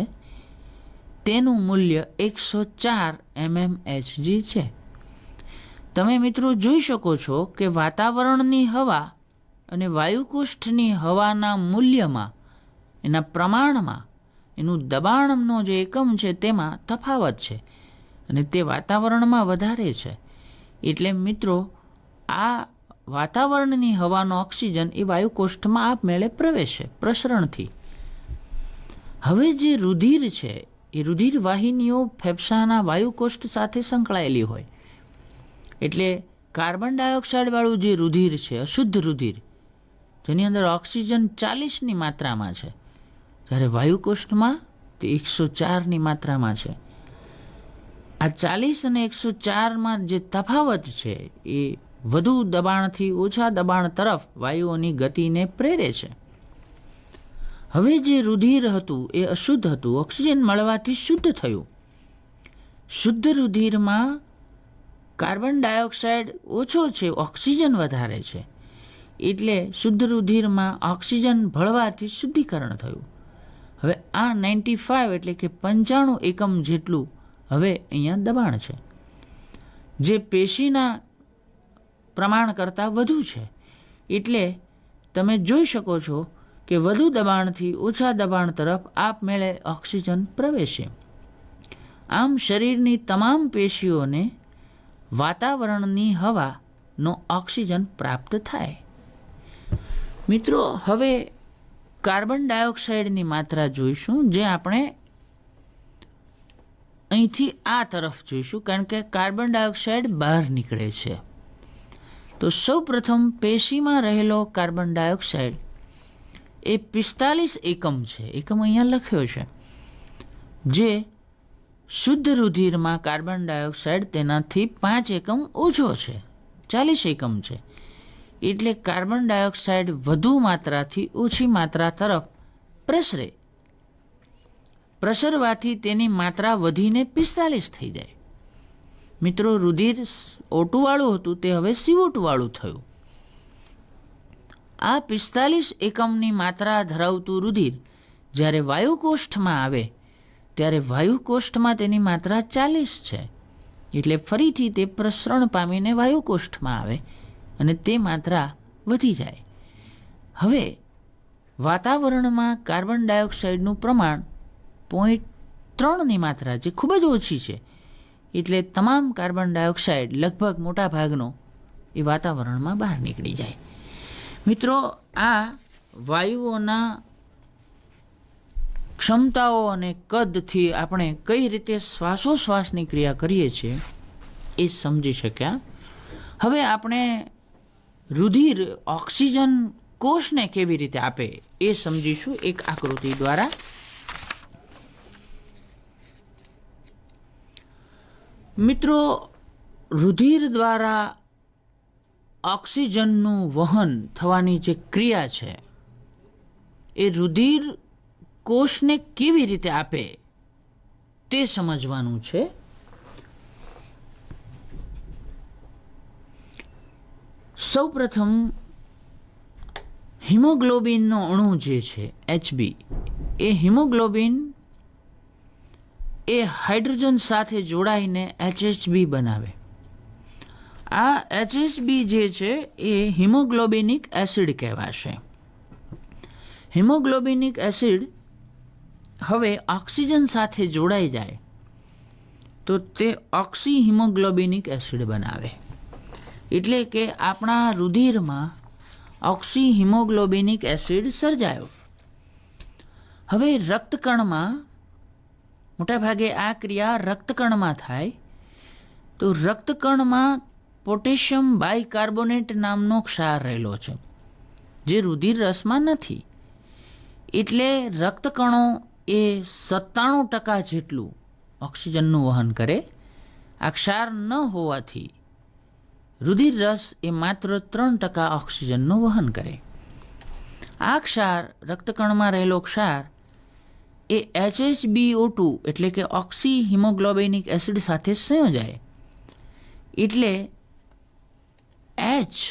તેનું મૂલ્ય 104 mmHg છે. તમે મિત્રો જોઈ શકો છો કે વાતાવરણની હવા અને વાયુકોષ્ઠની હવાના મૂલ્યમાં, એના પ્રમાણમાં, એનું દબાણનો જે એકમ છે તેમાં તફાવત છે, અને તે વાતાવરણમાં વધારે છે. એટલે મિત્રો, આ વાતાવરણની હવાનો ઓક્સિજન એ વાયુકોષ્ઠમાં આપમેળે પ્રવેશે પ્રસરણથી. હવે જે રુધિર છે એ રુધિર વાહિનીઓ ફેફસાના વાયુકોષ્ઠ સાથે સંકળાયેલી હોય, એટલે કાર્બન ડાયોક્સાઇડવાળું જે રુધિર છે, અશુદ્ધ રુધિર, જેની અંદર ઓક્સિજન 40ની માત્રામાં છે, જ્યારે વાયુકોષ્ઠમાં તે 104ની માત્રામાં છે. આ 40 અને 104માં જે તફાવત છે એ વધુ દબાણથી ઓછા દબાણ તરફ વાયુઓની ગતિને પ્રેરે છે. હવે જે રુધિર હતું એ અશુદ્ધ હતું, ઓક્સિજન મળવાથી શુદ્ધ થયું. શુદ્ધ રુધિરમાં કાર્બન ડાયોક્સાઇડ ઓછો છે, ઓક્સિજન વધારે છે, એટલે શુદ્ધ રુધિરમાં ઓક્સિજન ભળવાથી શુદ્ધિકરણ થયું. હવે આ 95 એટલે કે 95 એકમ જેટલું હવે અહીંયા દબાણ છે, જે પેશીના પ્રમાણ કરતાં વધુ છે. એટલે તમે જોઈ શકો છો કે વધુ દબાણથી ઓછા દબાણ તરફ આપમેળે ઓક્સિજન પ્રવેશે. આમ શરીરની તમામ પેશીઓને વાતાવરણની હવાનો ઓક્સિજન પ્રાપ્ત થાય. મિત્રો, હવે કાર્બન ડાયોક્સાઇડની માત્રા જોઈશું, જે આપણે અહીંથી આ તરફ જોઈશું, કારણ કે કાર્બન ડાયોક્સાઇડ બહાર નીકળે છે. તો સૌ પ્રથમ પેશીમાં રહેલો કાર્બન ડાયોક્સાઇડ એ 45 એકમ છે. એકમ અહીંયા લખ્યો છે, જે શુદ્ધ રુધિરમાં કાર્બન ડાયોક્સાઇડ તેનાથી 5 એકમ ઓછો છે, 40 એકમ છે. એટલે કાર્બન ડાયોક્સાઇડ વધુ માત્રાથી ઓછી માત્રા તરફ પ્રસરે. પ્રસરવાથી તેની માત્રા વધીને 45 થઈ જાય. મિત્રો, રુધિર O2 વાળું હતું તે હવે CO2 વાળું થયું. આ 45 એકમની માત્રા ધરાવતું રુધિર જ્યારે વાયુકોષ્ઠમાં આવે ત્યારે વાયુકોષ્ઠમાં તેની માત્રા 40 છે. એટલે ફરીથી તે પ્રસરણ પામીને વાયુકોષ્ઠમાં આવે અને તે માત્રા વધી જાય. હવે વાતાવરણમાં કાર્બન ડાયોક્સાઇડનું પ્રમાણ 0.3ની માત્રા, જે ખૂબ જ ઓછી છે. એટલે તમામ કાર્બન ડાયોક્સાઇડ લગભગ મોટા ભાગનો એ વાતાવરણમાં બહાર નીકળી જાય. મિત્રો, આ વાયુઓના ક્ષમતાઓ અને કદથી આપણે કઈ રીતે શ્વાસોશ્વાસની ક્રિયા કરીએ છીએ એ સમજી શક્યા. હવે આપણે રુધિર ઓક્સિજન કોષને કેવી રીતે આપે એ સમજીશું એક આકૃતિ દ્વારા. મિત્રો, રુધિર દ્વારા ઓક્સિજનનું વહન થવાની જે ક્રિયા છે એ રુધિર કોષને કેવી રીતે આપે તે સમજવાનું છે. સૌપ્રથમ હિમોગ્લોબિનનો અણુ જે છે HB, એ હિમોગ્લોબિન એ હાઇડ્રોજન સાથે જોડાઈને HHB બનાવે. આ HHB જે છે એ હિમોગ્લોબિનિક એસિડ કહેવાશે. હિમોગ્લોબિનિક એસિડ હવે ઓક્સિજન સાથે જોડાઈ જાય તો તે ઓક્સી હિમોગ્લોબિનિક એસિડ બનાવે. એટલે કે આપણા રુધિરમાં ઓક્સી હિમોગ્લોબિનિક એસિડ સર્જાયો. હવે રક્તકણમાં મોટાભાગે આ ક્રિયા રક્તકણમાં થાય તો રક્તકણમાં પોટેશિયમ બાયકાર્બોનેટ નામનો ક્ષાર રહેલો છે જે રુધિર રસમાં નથી. એટલે રક્તકણો એ 97% જેટલું ઓક્સિજનનું વહન કરે. આ ક્ષાર ન હોવાથી રુધિર રસ એ માત્ર 3% ઓક્સિજનનું વહન કરે. આ ક્ષાર, રક્તકણમાં રહેલો ક્ષાર એ HHBO2 એટલે કે ઓક્સી હિમોગ્લોબિનિક એસિડ સાથે સંયોજાય. એટલે H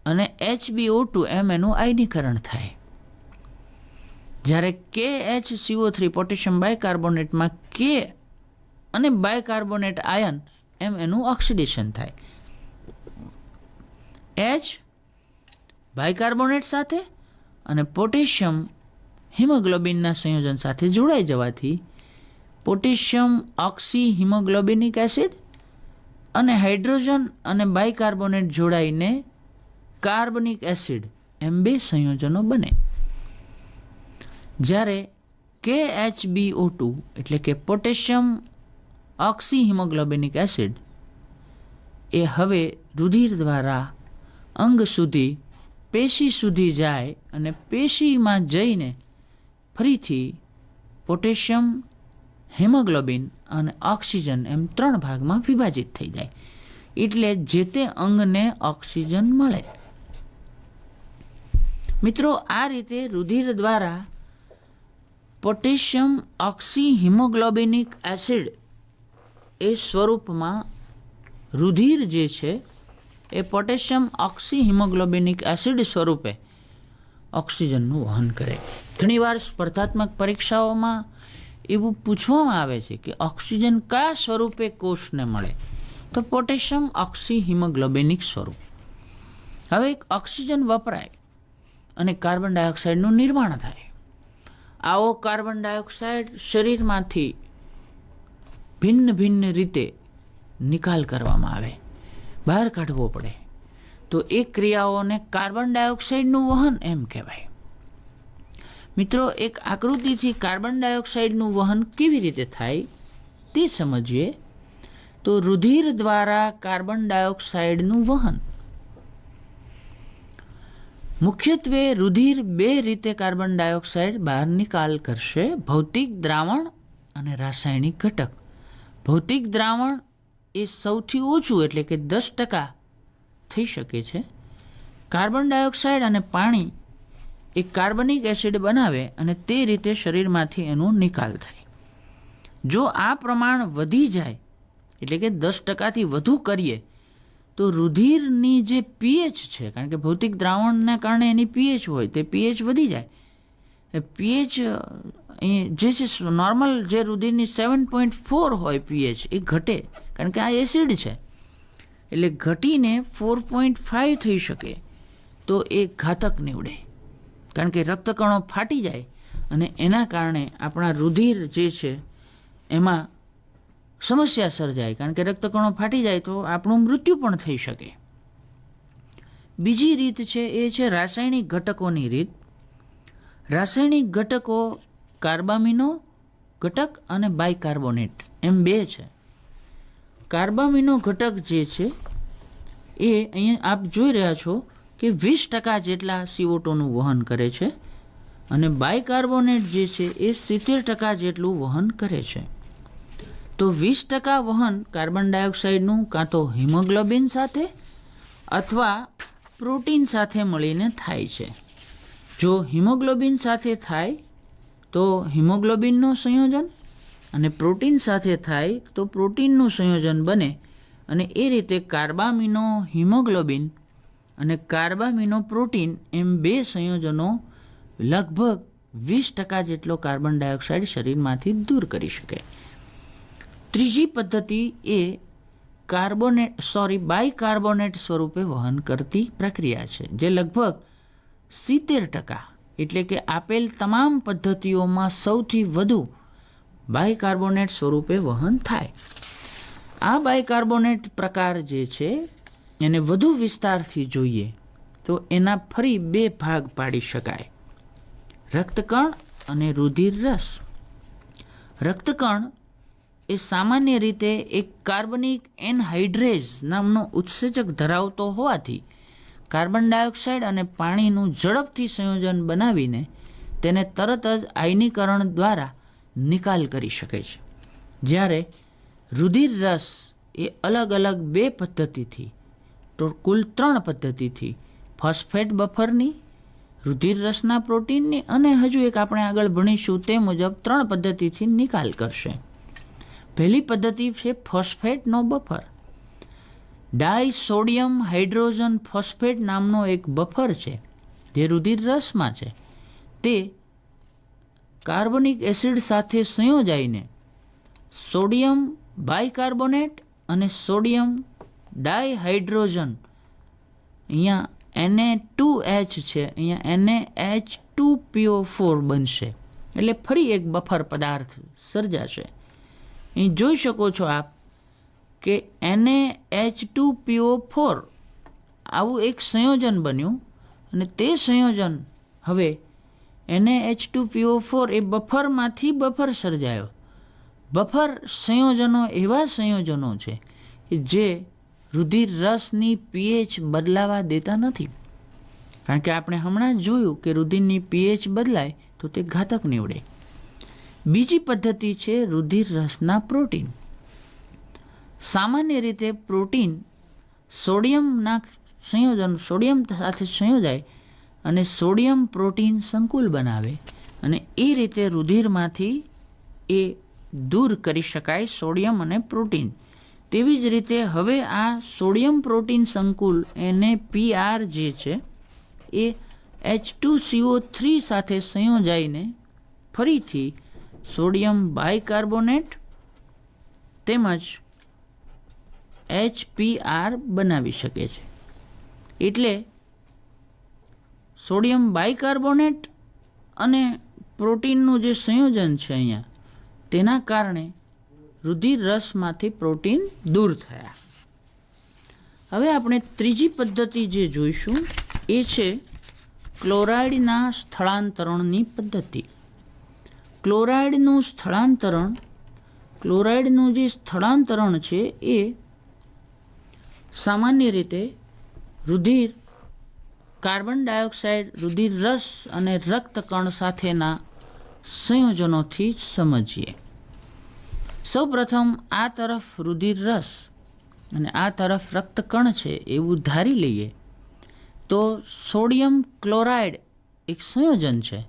અને HbO2 એમ એનું આયનીકરણ થાય. જ્યારે KHCO3 પોટેશિયમ બાયકાર્બોનેટમાં K અને બાયકાર્બોનેટ આયન એમ એનું ઓક્સિડેશન થાય. H બાયકાર્બોનેટ સાથે અને પોટેશિયમ હિમોગ્લોબિનના સંયોજન સાથે જોડાઈ જવાથી પોટેશિયમ ઓક્સી હિમોગ્લોબિનિક એસિડ અને હાઇડ્રોજન અને બાયકાર્બોનેટ જોડાઈને કાર્બનિક એસિડ એમ 2 સંયોજનો બને. જ્યારે KHbO2 એટલે કે પોટેશિયમ ઓક્સી હિમોગ્લોબિનિક એસિડ એ હવે રુધિર દ્વારા અંગ સુધી, પેશી સુધી જાય અને પેશીમાં જઈને ફરીથી પોટેશિયમ, હિમોગ્લોબિન અને ઓક્સિજન એમ 3 ભાગમાં વિભાજિત થઈ જાય. એટલે જે તે અંગને ઓક્સિજન મળે. મિત્રો, આ રીતે રુધિર દ્વારા પોટેશિયમ ઓક્સી હિમોગ્લોબિનિક એસિડ એ સ્વરૂપમાં રુધિર જે છે એ પોટેશિયમ ઓક્સી હિમોગ્લોબિનિક એસિડ સ્વરૂપે ઓક્સિજનનું વહન કરે. ઘણીવાર સ્પર્ધાત્મક પરીક્ષાઓમાં એવું પૂછવામાં આવે છે કે ઓક્સિજન કયા સ્વરૂપે કોષને મળે, તો પોટેશિયમ ઓક્સી હિમોગ્લોબિનિક સ્વરૂપ. હવે ઓક્સિજન વપરાય અને કાર્બન ડાયોક્સાઇડનું નિર્માણ થાય. આવો કાર્બન ડાયોક્સાઇડ શરીરમાંથી ભિન્ન ભિન્ન રીતે નિકાલ કરવામાં આવે, બહાર કાઢવો પડે. તો એ ક્રિયાઓને કાર્બન ડાયોક્સાઇડનું વહન એમ કહેવાય. મિત્રો, એક આકૃતિથી કાર્બન ડાયોક્સાઇડનું વહન કેવી રીતે થાય તે સમજીએ. તો રુધિર દ્વારા કાર્બન ડાયોક્સાઇડનું વહન. મુખ્યત્વે રુધિર 2 રીતે કાર્બન ડાયોક્સાઇડ બહાર નિકાલ કરશે: ભૌતિક દ્રાવણ અને રાસાયણિક ઘટક. ભૌતિક દ્રાવણ એ સૌથી ઓછું એટલે કે 10% થઈ શકે છે. કાર્બન ડાયોક્સાઇડ અને પાણી એ કાર્બનિક એસિડ બનાવે અને તે રીતે શરીરમાંથી એનો નિકાલ થાય. જો આ પ્રમાણ વધી જાય એટલે કે 10%થી વધુ કરીએ તો રુધિરની જે પીએચ છે, કારણ કે ભૌતિક દ્રાવણના કારણે એની પીએચ હોય, તે પીએચ વધી જાય. પીએચ જે છે નોર્મલ જે રુધિરની 7.4 હોય પીએચ એ ઘટે, કારણ કે આ એસિડ છે, એટલે ઘટીને 4.5 થઈ શકે તો એ ઘાતક નીવડે, કારણ કે રક્તકણો ફાટી જાય અને એના કારણે આપણા રુધિર જે છે એમાં સમસ્યા સર્જાય, કારણ કે રક્તકણો ફાટી જાય તો આપણું મૃત્યુ પણ થઈ શકે. બીજી રીત છે એ છે રાસાયણિક ઘટકોની રીત. રાસાયણિક ઘટકો કાર્બામિનો ઘટક અને બાયકાર્બોનેટ એમ બે છે. કાર્બામિનો ઘટક જે છે એ અહીંયા આપ જોઈ રહ્યા છો કે 20% જેટલા CO2નું વહન કરે છે અને બાયકાર્બોનેટ જે છે એ 70% જેટલું વહન કરે છે. તો 20% વહન કાર્બન ડાયોક્સાઇડનું કાં તો હિમોગ્લોબિન સાથે અથવા પ્રોટીન સાથે મળીને થાય છે. જો હિમોગ્લોબિન સાથે થાય તો હિમોગ્લોબિનનું સંયોજન અને પ્રોટીન સાથે થાય તો પ્રોટીનનું સંયોજન બને અને એ રીતે કાર્બામિનો હિમોગ્લોબિન અને કાર્બામિનો પ્રોટીન એમ બે સંયોજનો લગભગ 20% જેટલો કાર્બન ડાયોક્સાઇડ શરીરમાંથી દૂર કરી શકે. ત્રીજી પદ્ધતિ એ બાયકાર્બોનેટ સ્વરૂપે વહન કરતી પ્રક્રિયા છે, જે લગભગ 70%, એટલે કે આપેલ તમામ પદ્ધતિઓમાં સૌથી વધુ બાયકાર્બોનેટ સ્વરૂપે વહન થાય. આ બાયકાર્બોનેટ પ્રકાર જે છે એને વધુ વિસ્તારથી જોઈએ તો એના ફરી બે ભાગ પાડી શકાય: રક્તકણ અને રુધિર રસ. રક્તકણ એ સામાન્ય રીતે એક કાર્બનિક એનહાઇડ્રેઝ નામનો ઉત્સેચક ધરાવતો હોવાથી કાર્બન ડાયોક્સાઇડ અને પાણીનું ઝડપથી સંયોજન બનાવીને તેને તરત જ આયનીકરણ દ્વારા નિકાલ કરી શકે છે. જ્યારે રુધિર રસ એ અલગ અલગ બે પદ્ધતિથી, તો કુલ 3 પદ્ધતિથી, ફોસ્ફેટ બફરની, રુધિર રસના પ્રોટીનની અને હજુ એક આપણે આગળ ભણીશું તે મુજબ 3 પદ્ધતિથી નિકાલ કરશે. પહેલી પદ્ધતિ છે ફોસ્ફેટનો બફર. ડાયસોડિયમ હાઇડ્રોજન ફોસ્ફેટ નામનો એક બફર છે જે રુધિર રસમાં છે. તે કાર્બોનિક એસિડ સાથે સંયોજાઈને સોડિયમ બાયકાર્બોનેટ અને સોડિયમ ડાયહાઇડ્રોજન, અહીંયા Na2H છે, અહીંયા NaH2PO4 બનશે, એટલે ફરી એક બફર પદાર્થ સર્જાશે. અહીં જોઈ શકો છો આપ કે NaH2PO4 આવું એક સંયોજન બન્યું અને તે સંયોજન હવે NaH2PO4 એ બફરમાંથી બફર સર્જાયો. બફર સંયોજનો એવા સંયોજનો છે કે જે રુધિર રસની પીએચ બદલાવા દેતા નથી, કારણ કે આપણે હમણાં જ જોયું કે રુધિરની પીએચ બદલાય તો તે ઘાતક નીવડે. બીજી પદ્ધતિ છે રુધિર રસના પ્રોટીન. સામાન્ય રીતે પ્રોટીન સોડિયમ સાથે સંયોજાય અને સોડિયમ પ્રોટીન સંકુલ બનાવે અને એ રીતે રુધિરમાંથી એ દૂર કરી શકાય સોડિયમ અને પ્રોટીન. તેવી જ રીતે હવે આ સોડિયમ પ્રોટીન સંકુલ NaPr જે છે એ H2CO3 સાથે સંયોજાઈને ફરીથી સોડિયમ બાયકાર્બોનેટ તેમજ HPr બનાવી શકે છે. એટલે સોડિયમ બાયકાર્બોનેટ અને પ્રોટીનનું જે સંયોજન છે અહીંયા, તેના કારણે રુધિર રસમાંથી પ્રોટીન દૂર થયા. હવે આપણે ત્રીજી પદ્ધતિ જે જોઈશું એ છે ક્લોરાઇડના સ્થળાંતરણની પદ્ધતિ. ક્લોરાઇડનું જે સ્થળાંતરણ છે એ સામાન્ય રીતે રુધિર, કાર્બન ડાયોક્સાઇડ, રુધિર રસ અને રક્તકણ સાથેના સંયોજનોથી સમજીએ. સૌપ્રથમ આ તરફ રુધિર રસ અને આ તરફ રક્તકણ છે એવું ધારી લઈએ તો સોડિયમ ક્લોરાઇડ એક સંયોજન છે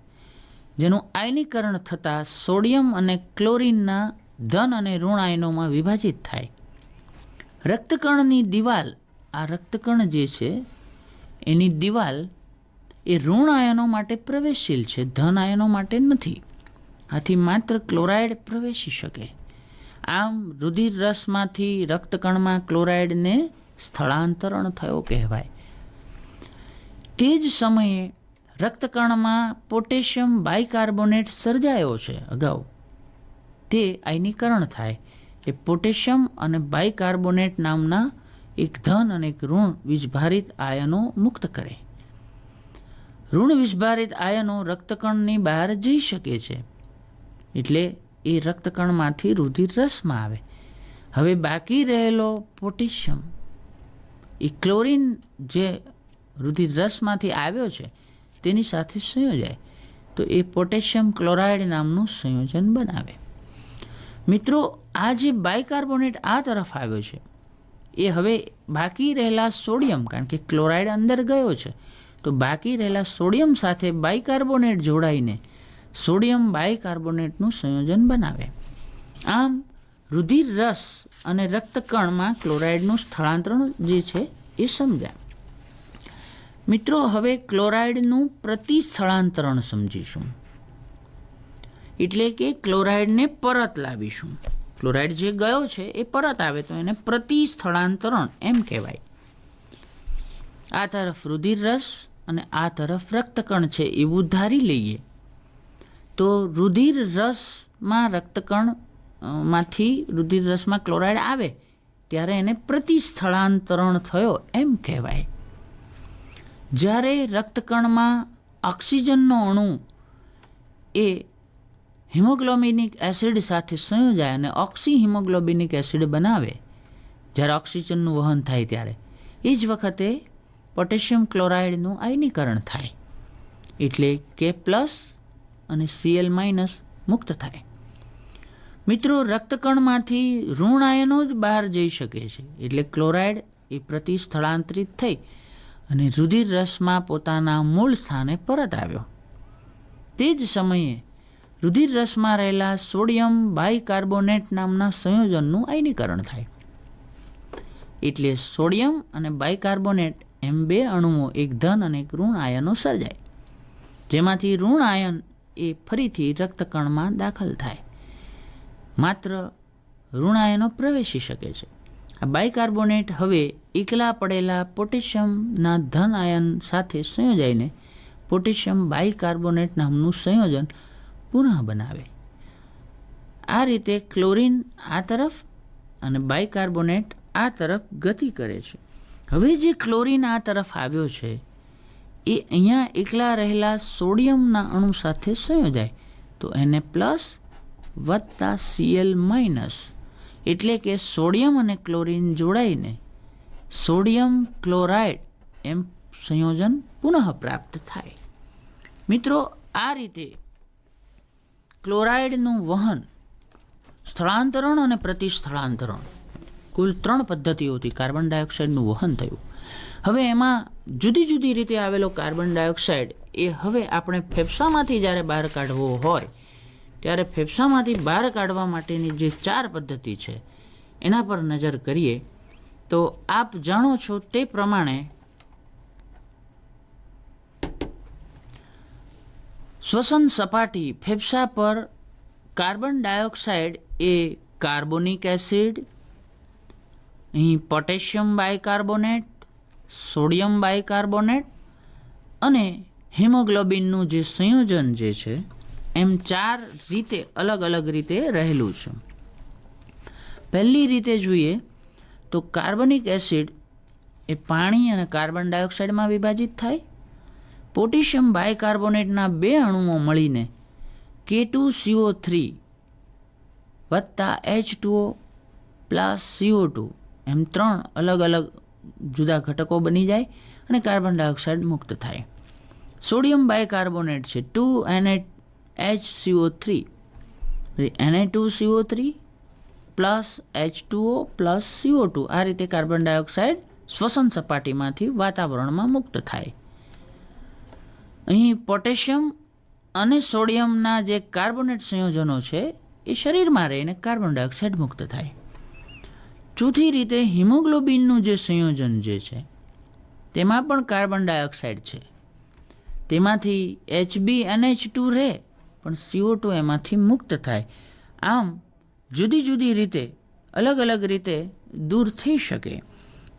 જેનું આયનીકરણ થતાં સોડિયમ અને ક્લોરીનના ધન અને ઋણ આયનોમાં વિભાજિત થાય રક્તકણની દિવાલ, આ રક્તકણ જે છે એની દિવાલ એ ઋણ આયનો માટે પ્રવેશશીલ છે, ધન આયનો માટે નથી. આથી માત્ર ક્લોરાઇડ પ્રવેશી શકે. આમ રુધિર રસમાંથી રક્તકણમાં ક્લોરાઇડને સ્થળાંતરણ થયો કહેવાય. તે જ સમયે રક્તકણમાં પોટેશિયમ બાયકાર્બોનેટ સર્જાયો છે અગાઉ, તે આયનીકરણ થાય. એ પોટેશિયમ અને બાયકાર્બોનેટ નામના એક ધન અને એક ઋણ વિષભારિત આયનો મુક્ત કરે. ઋણ વિષભારિત આયનો રક્તકણની બહાર જઈ શકે છે, એટલે એ રક્તકણમાંથી રુધિર રસમાં આવે. હવે બાકી રહેલો પોટેશિયમ એ ક્લોરીન જે રુધિર રસમાંથી આવ્યો છે તેની સાથે સંયોજાય તો એ પોટેશિયમ ક્લોરાઇડ નામનું સંયોજન બનાવે. મિત્રો, આ જે બાયકાર્બોનેટ આ તરફ આવ્યો છે એ હવે બાકી રહેલા સોડિયમ, કારણ કે ક્લોરાઇડ અંદર ગયો છે તો બાકી રહેલા સોડિયમ સાથે બાયકાર્બોનેટ જોડાઈને સોડિયમ બાયકાર્બોનેટનું સંયોજન બનાવે. આમ રુધિર રસ અને રક્તકણમાં ક્લોરાઇડનું સ્થળાંતરણ જે છે એ સમજાય. મિત્રો, હવે ક્લોરાઇડનું પ્રતિસ્થળાંતરણ સમજીશું, એટલે કે ક્લોરાઇડને પરત લાવીશું. ક્લોરાઇડ જે ગયો છે એ પરત આવે તો એને પ્રતિસ્થળાંતરણ એમ કહેવાય. આ તરફ રુધિર રસ અને આ તરફ રક્તકણ છે એવું ધારી લઈએ તો રુધિર રસમાં રક્તકણ માંથી રુધિર રસમાં ક્લોરાઇડ આવે ત્યારે એને પ્રતિસ્થળાંતરણ થયો એમ કહેવાય. જ્યારે રક્તકણમાં ઓક્સિજનનો અણુ એ હિમોગ્લોબિનિક એસિડ સાથે સંયોજાય અને ઓક્સી હિમોગ્લોબિનિક એસિડ બનાવે, જ્યારે ઓક્સિજનનું વહન થાય ત્યારે એ જ વખતે પોટેશિયમ ક્લોરાઇડનું આયનીકરણ થાય, એટલે K+ અને Cl- મુક્ત થાય. મિત્રો, રક્તકણમાંથી ઋણ આયનો જ બહાર જઈ શકે છે, એટલે ક્લોરાઇડ એ પ્રતિસ્થળાંતરિત થઈ અને રુધિર રસમાં પોતાના મૂળ સ્થાને પરત આવ્યો. તે જ સમયે રુધિર રસમાં રહેલા સોડિયમ બાયકાર્બોનેટ નામના સંયોજનનું આયનીકરણ થાય, એટલે સોડિયમ અને બાયકાર્બોનેટ એમ બે અણુઓ એક ધન અને એક ઋણ આયનો સર્જાય, જેમાંથી ઋણ આયન એ ફરીથી રક્તકણમાં દાખલ થાય. માત્ર ઋણ આયનો પ્રવેશી શકે છે. આ બાયકાર્બોનેટ હવે એકલા પડેલા પોટેશિયમના ધન આયન સાથે સંયોજાઈને પોટેશિયમ બાયકાર્બોનેટ નામનું સંયોજન પુનઃ બનાવે. આ રીતે ક્લોરીન આ તરફ અને બાયકાર્બોનેટ આ તરફ ગતિ કરે છે. હવે જે ક્લોરીન આ તરફ આવ્યો છે એ અહીંયા એકલા રહેલા સોડિયમના અણુ સાથે સંયોજાય તો Na+ વત્તા Cl-, એટલે કે સોડિયમ અને ક્લોરીન જોડાઈને સોડિયમ ક્લોરાઇડ એમ સંયોજન પુનઃ પ્રાપ્ત થાય. મિત્રો, આ રીતે ક્લોરાઇડનું વહન, સ્થળાંતરણ અને પ્રતિસ્થળાંતરણ કુલ 3 પદ્ધતિઓથી કાર્બન ડાયોક્સાઇડનું વહન થયું. હવે એમાં જુદી જુદી રીતે આવેલો કાર્બન ડાયોક્સાઇડ એ હવે આપણે ફેફસામાંથી જ્યારે બહાર કાઢવો હોય ત્યારે ફેફસામાંથી બહાર કાઢવા માટેની જે 4 પદ્ધતિ છે એના પર નજર કરીએ તો આપ જાણો છો તે પ્રમાણે શ્વસન સપાટી ફેફસા પર કાર્બન ડાયોક્સાઇડ એ કાર્બોનિક એસિડ, અહીં પોટેશિયમ બાયકાર્બોનેટ, સોડિયમ બાયકાર્બોનેટ અને હિમોગ્લોબિનનું જે સંયોજન જે છે એમ 4 રીતે અલગ અલગ રીતે રહેલું છે. પહેલી રીતે જોઈએ તો કાર્બનિક એસિડ એ પાણી અને કાર્બન ડાયોક્સાઇડમાં વિભાજિત થાય. પોટેશિયમ બાયકાર્બોનેટના 2 અણુઓ મળીને K2CO3 વત્તા H2O પ્લસ CO2 એમ 3 અલગ અલગ જુદા ઘટકો બની જાય અને કાર્બન ડાયોક્સાઇડ મુક્ત થાય. સોડિયમ બાયકાર્બોનેટ છે 2NaHCO3 Na2CO3 plus H2O plus CO2 આ રીતે કાર્બન ડાયોક્સાઇડ શ્વસન સપાટીમાંથી વાતાવરણમાં મુક્ત થાય. અહીં પોટેશિયમ અને સોડિયમના જે કાર્બોનેટ સંયોજનો છે એ શરીરમાં રહીને કાર્બન ડાયોક્સાઇડ મુક્ત થાય. ચોથી રીતે હિમોગ્લોબિનનું જે સંયોજન જે છે તેમાં પણ કાર્બન ડાયોક્સાઇડ છે. તેમાંથી HbNH2 રહે પણ CO2 એમાંથી મુક્ત થાય. આમ જુદી જુદી રીતે અલગ અલગ રીતે દૂર થઈ શકે.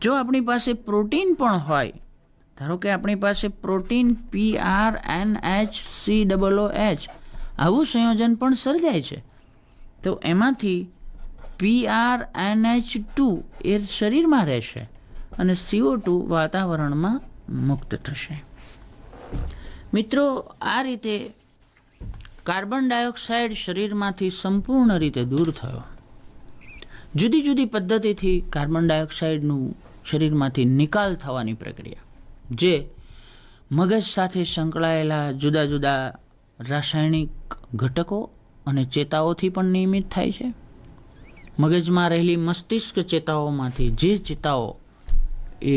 જો આપણી પાસે પ્રોટીન પણ હોય, ધારો કે આપણી પાસે પ્રોટીન PRNHCOOH આવું સંયોજન પણ સર્જાય છે, તો એમાંથી PRNH2 એ શરીરમાં રહેશે અને CO2 વાતાવરણમાં મુક્ત થશે. મિત્રો, આ રીતે કાર્બન ડાયોક્સાઇડ શરીરમાંથી સંપૂર્ણ રીતે દૂર થયો. જુદી જુદી પદ્ધતિથી કાર્બન ડાયોક્સાઇડનું શરીરમાંથી નિકાલ થવાની પ્રક્રિયા, જે મગજ સાથે સંકળાયેલા જુદા જુદા રાસાયણિક ઘટકો અને ચેતાઓથી પણ નિયમિત થાય છે. મગજમાં રહેલી મસ્તિષ્ક ચેતાઓમાંથી જે ચેતાઓ એ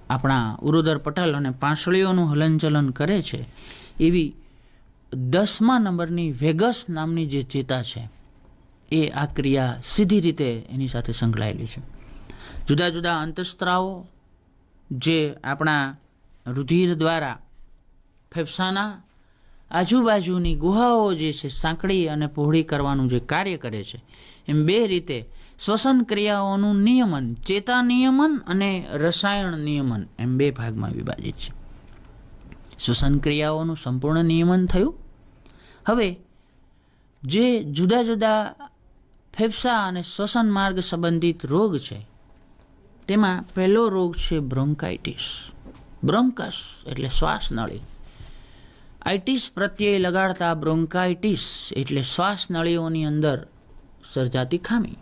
આપણા ઉરોદર પટલ અને પાંસળીઓનું હલનચલન કરે છે, એવી 10મા નંબરની વેગસ નામની જે ચેતા છે એ આ ક્રિયા સીધી રીતે એની સાથે સંકળાયેલી છે. જુદા જુદા અંતઃસ્ત્રાવો જે આપણા રુધિર દ્વારા ફેફસાના આજુબાજુની ગુહાઓ જે છે સાંકડી અને પહોળી કરવાનું જે કાર્ય કરે છે, એમ બે રીતે શ્વસન ક્રિયાઓનું નિયમન, ચેતા નિયમન અને રસાયણ નિયમન એમ બે ભાગમાં વિભાજિત છે. શ્વસન ક્રિયાઓનું સંપૂર્ણ નિયમન થયું. હવે જે જુદા જુદા ફેફસા અને શ્વસન માર્ગ સંબંધિત રોગ છે, તેમાં પહેલો રોગ છે બ્રોન્કાઇટિસ. બ્રોન્કસ એટલે શ્વાસનળી. આઇટિસ પ્રત્યે લગાડતા બ્રોન્કાઇટિસ એટલે શ્વાસનળીઓની અંદર સર્જાતી ખામી.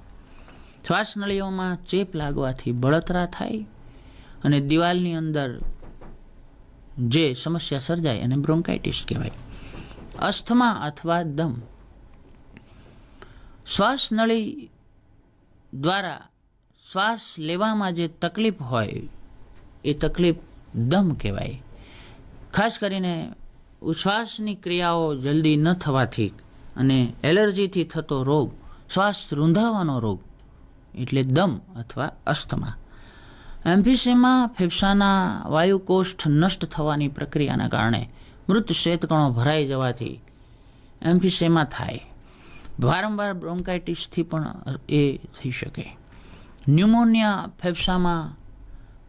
શ્વાસનળીઓમાં ચેપ લાગવાથી બળતરા થાય અને દિવાલની અંદર જે સમસ્યા સર્જાય એને બ્રોન્કાઇટિસ કહેવાય. અસ્થમા અથવા દમ. શ્વાસનળી દ્વારા શ્વાસ લેવામાં જે તકલીફ હોય એ તકલીફ દમ કહેવાય. ખાસ કરીને ઉચ્છ્વાસની ક્રિયાઓ જલ્દી ન થવાથી અને એલર્જીથી થતો રોગ, શ્વાસ રૂંધાવાનો રોગ એટલે દમ અથવા અસ્થમા. એમ્ફીસેમા ફેફસાના વાયુકોષ્ઠ નષ્ટ થવાની પ્રક્રિયાના કારણે મૃત શ્વેતકણો ભરાઈ જવાથી એમ્ફીસેમા થાય. વારંવાર બ્રોન્કાઇટિસથી પણ એ થઈ શકે. ન્યુમોનિયા ફેફસામાં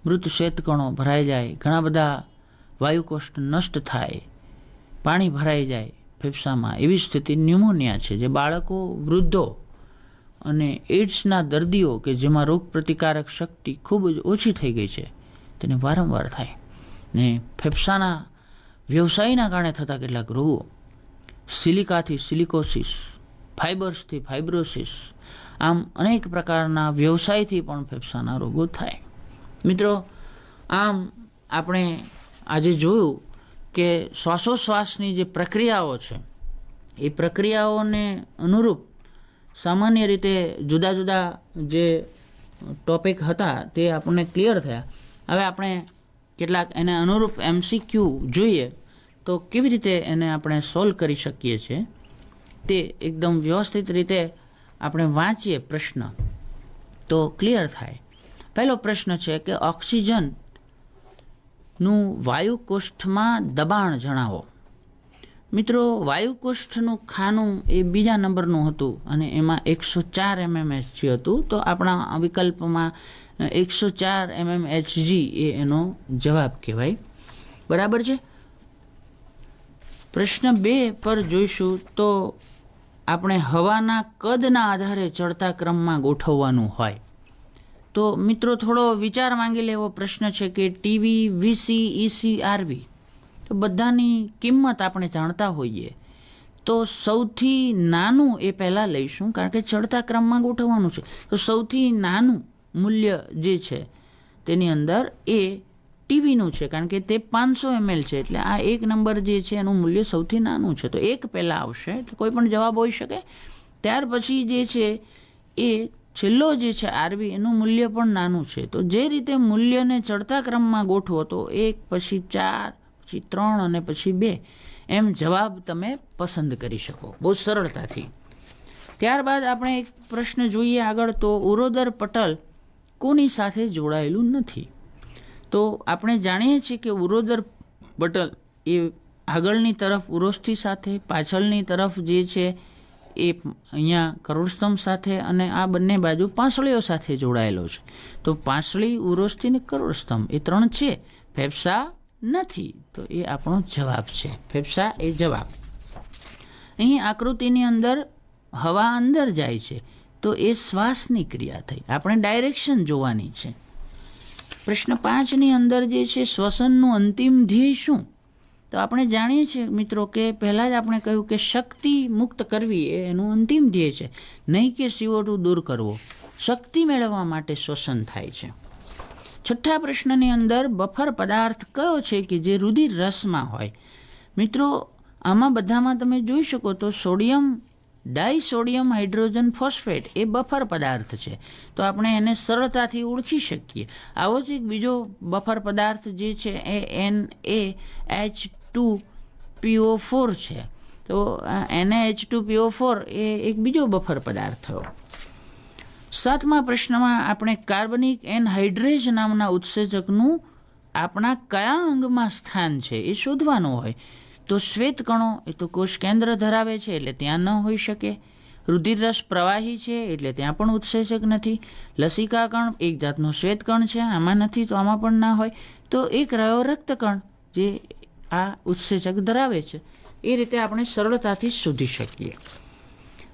મૃત શ્વેતકણો ભરાઈ જાય, ઘણા બધા વાયુકોષ્ઠ નષ્ટ થાય, પાણી ભરાઈ જાય ફેફસામાં, એવી સ્થિતિ ન્યુમોનિયા છે, જે બાળકો, વૃદ્ધો અને એડ્સના દર્દીઓ કે જેમાં રોગ પ્રતિકારક શક્તિ ખૂબ જ ઓછી થઈ ગઈ છે તેને વારંવાર થાય. ને ફેફસાના વ્યવસાયના કારણે થતા કેટલાક રોગો, સિલિકાથી સિલિકોસિસ, ફાઇબર્સથી ફાઇબ્રોસિસ, આમ અનેક પ્રકારના વ્યવસાયથી પણ ફેફસાના રોગો થાય. મિત્રો, આમ આપણે આજે જોયું કે શ્વાસોશ્વાસની જે પ્રક્રિયાઓ છે એ પ્રક્રિયાઓને અનુરૂપ સામાન્ય રીતે જુદા જુદા જે ટોપિક હતા તે આપણને ક્લિયર થયા. હવે આપણે કેટલાક એને અનુરૂપ MCQ જોઈએ તો કેવી રીતે એને આપણે સોલ્વ કરી શકીએ છીએ તે એકદમ વ્યવસ્થિત રીતે આપણે વાંચીએ પ્રશ્ન તો ક્લિયર થાય. પહેલો પ્રશ્ન છે કે ઓક્સિજનનું વાયુકોષ્ઠમાં દબાણ જણાવો. મિત્રો, વાયુકોષ્ઠનું ખાનું એ બીજા નંબરનું હતું અને એમાં 104 mmHg હતું, તો આપણા વિકલ્પમાં 104 mmHg એ એનો જવાબ કહેવાય. બરાબર છે. પ્રશ્ન 2 પર જોઈશું તો આપણે હવાના કદના આધારે ચડતા ક્રમમાં ગોઠવવાનું હોય. તો મિત્રો, થોડો વિચાર માંગી લેવો પ્રશ્ન છે કે ટીવી, વીસી, ઈસી, આરવી તો બધાની કિંમત આપણે જાણતા હોઈએ, તો સૌથી નાનું એ પહેલાં લઈશું કારણ કે ચડતા ક્રમમાં ગોઠવવાનું છે. તો સૌથી નાનું મૂલ્ય જે છે તેની અંદર એ ટીવીનું છે કારણ કે તે 500 ml છે, એટલે આ 1 નંબર જે છે એનું મૂલ્ય સૌથી નાનું છે, તો 1 પહેલાં આવશે. એટલે કોઈ પણ જવાબ હોઈ શકે. ત્યાર પછી જે છે એ છેલ્લો જે છે આરવી, એનું મૂલ્ય પણ નાનું છે. તો જે રીતે મૂલ્યને ચડતા ક્રમમાં ગોઠવો તો 1 પછી 4 પછી 3 અને પછી 2 એમ જવાબ તમે પસંદ કરી શકો બહુ સરળતાથી. ત્યારબાદ આપણે એક પ્રશ્ન જોઈએ આગળ. તો ઉરોદર પટલ કોની સાથે જોડાયેલું નથી. તો આપણે જાણીએ છીએ કે ઉરોદર પટલ એ આગળની તરફ ઉરોષ્ઠી સાથે, પાછળની તરફ જે છે એ અહીંયા કરોડસ્તંભ સાથે અને આ બંને બાજુ પાંસળીઓ સાથે જોડાયેલો છે. તો પાંસળી, ઉરોષ્ઠી ને કરોડસ્તંભ એ 3 છે, ફેફસા નથી. તો એ આપણો જવાબ છે. ફેફસા એ જવાબ. અહીં આકૃતિની અંદર હવા અંદર જાય છે તો એ શ્વાસની ક્રિયા થઈ. આપણે ડાયરેક્શન જોવાની છે. પ્રશ્ન 5ની અંદર જે છે શ્વસનનું અંતિમ ધ્યેય શું? તો આપણે જાણીએ છીએ મિત્રો કે પહેલાં જ આપણે કહ્યું કે શક્તિ મુક્ત કરવી એ એનું અંતિમ ધ્યેય છે, નહીં કે CO2 દૂર કરવો. શક્તિ મેળવવા માટે શ્વસન થાય છે. 6થા પ્રશ્નની અંદર બફર પદાર્થ કયો છે કે જે રુધિર રસમાં હોય? મિત્રો આમાં બધામાં તમે જોઈ શકો તો સોડિયમ ડાયસોડિયમ હાઇડ્રોજન ફોસ્ફેટ એ બફર પદાર્થ છે. તો આપણે એને સરળતાથી ઓળખી શકીએ. આવો જ એક બીજો બફર પદાર્થ જે છે એ NaH2PO4 છે. તો NaH2PO4 એ એક બીજો બફર પદાર્થ થયો. 7મા પ્રશ્નમાં આપણે કાર્બનિક એનહાઇડ્રેઝ નામના ઉત્સેચકનું આપણા કયા અંગમાં સ્થાન છે એ શોધવાનું હોય. તો શ્વેતકણો એ તો કોષ કેન્દ્ર ધરાવે છે એટલે ત્યાં ન હોઈ શકે. રુધિર રસ પ્રવાહી છે એટલે ત્યાં પણ ઉત્સેચક નથી. લસિકા કણ એક જાતનો શ્વેતકણ છે, આમાં નથી તો આમાં પણ ના હોય. તો એક રહ્યો રક્તકણ જે આ ઉત્સેચક ધરાવે છે. એ રીતે આપણે સરળતાથી શોધી શકીએ.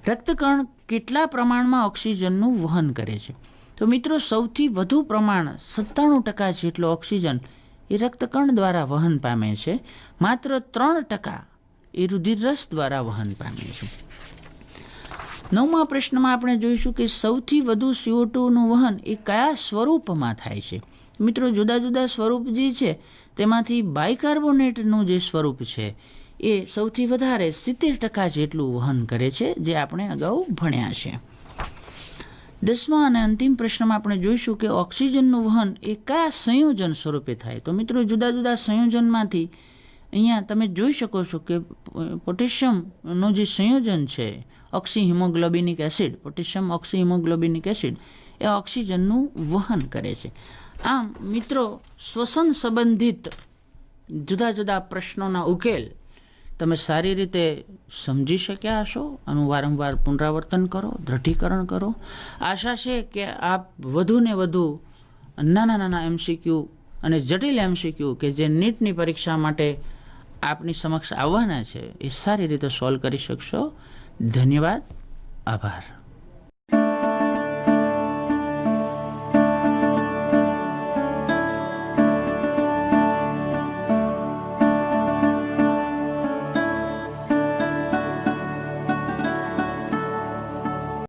રક્તકણ કેટલા પ્રમાણમાં ઓક્સિજનનું વહન કરે છે? તો મિત્રો સૌથી વધુ પ્રમાણ 97% જેટલો ઓક્સિજન એ રક્તકણ દ્વારા વહન પામે છે. માત્ર 3% એ રુધિર રસ દ્વારા વહન પામે છે. 9મા પ્રશ્નમાં આપણે જોઈશું કે સૌથી વધુ CO2નું વહન એ કયા સ્વરૂપમાં થાય છે? મિત્રો જુદા જુદા સ્વરૂપ જે છે તેમાંથી બાયકાર્બોનેટનું જે સ્વરૂપ છે એ સૌથી વધારે 70% જેટલું વહન કરે છે, જે આપણે અગાઉ ભણ્યા છે. 10મા અને અંતિમ પ્રશ્નમાં આપણે જોઈશું કે ઓક્સિજનનું વહન એ કયા સંયોજન સ્વરૂપે થાય? તો મિત્રો જુદા જુદા સંયોજનમાંથી અહીંયા તમે જોઈ શકો છો કે પોટેશિયમનું જે સંયોજન છે oxyhaemoglobinic acid, potassium oxyhaemoglobinic acid એ ઓક્સિજનનું વહન કરે છે. આમ મિત્રો શ્વસન સંબંધિત જુદા જુદા પ્રશ્નોના ઉકેલ તમે સારી રીતે સમજી શક્યા હશો. આનું વારંવાર પુનરાવર્તન કરો, દ્રઢીકરણ કરો. આશા છે કે આપ વધુ ને વધુ નાના MCQ અને જટિલ MCQ કે જે નીટની પરીક્ષા માટે આપની સમક્ષ આવવાના છે એ સારી રીતે સોલ્વ કરી શકશો. ધન્યવાદ. આભાર.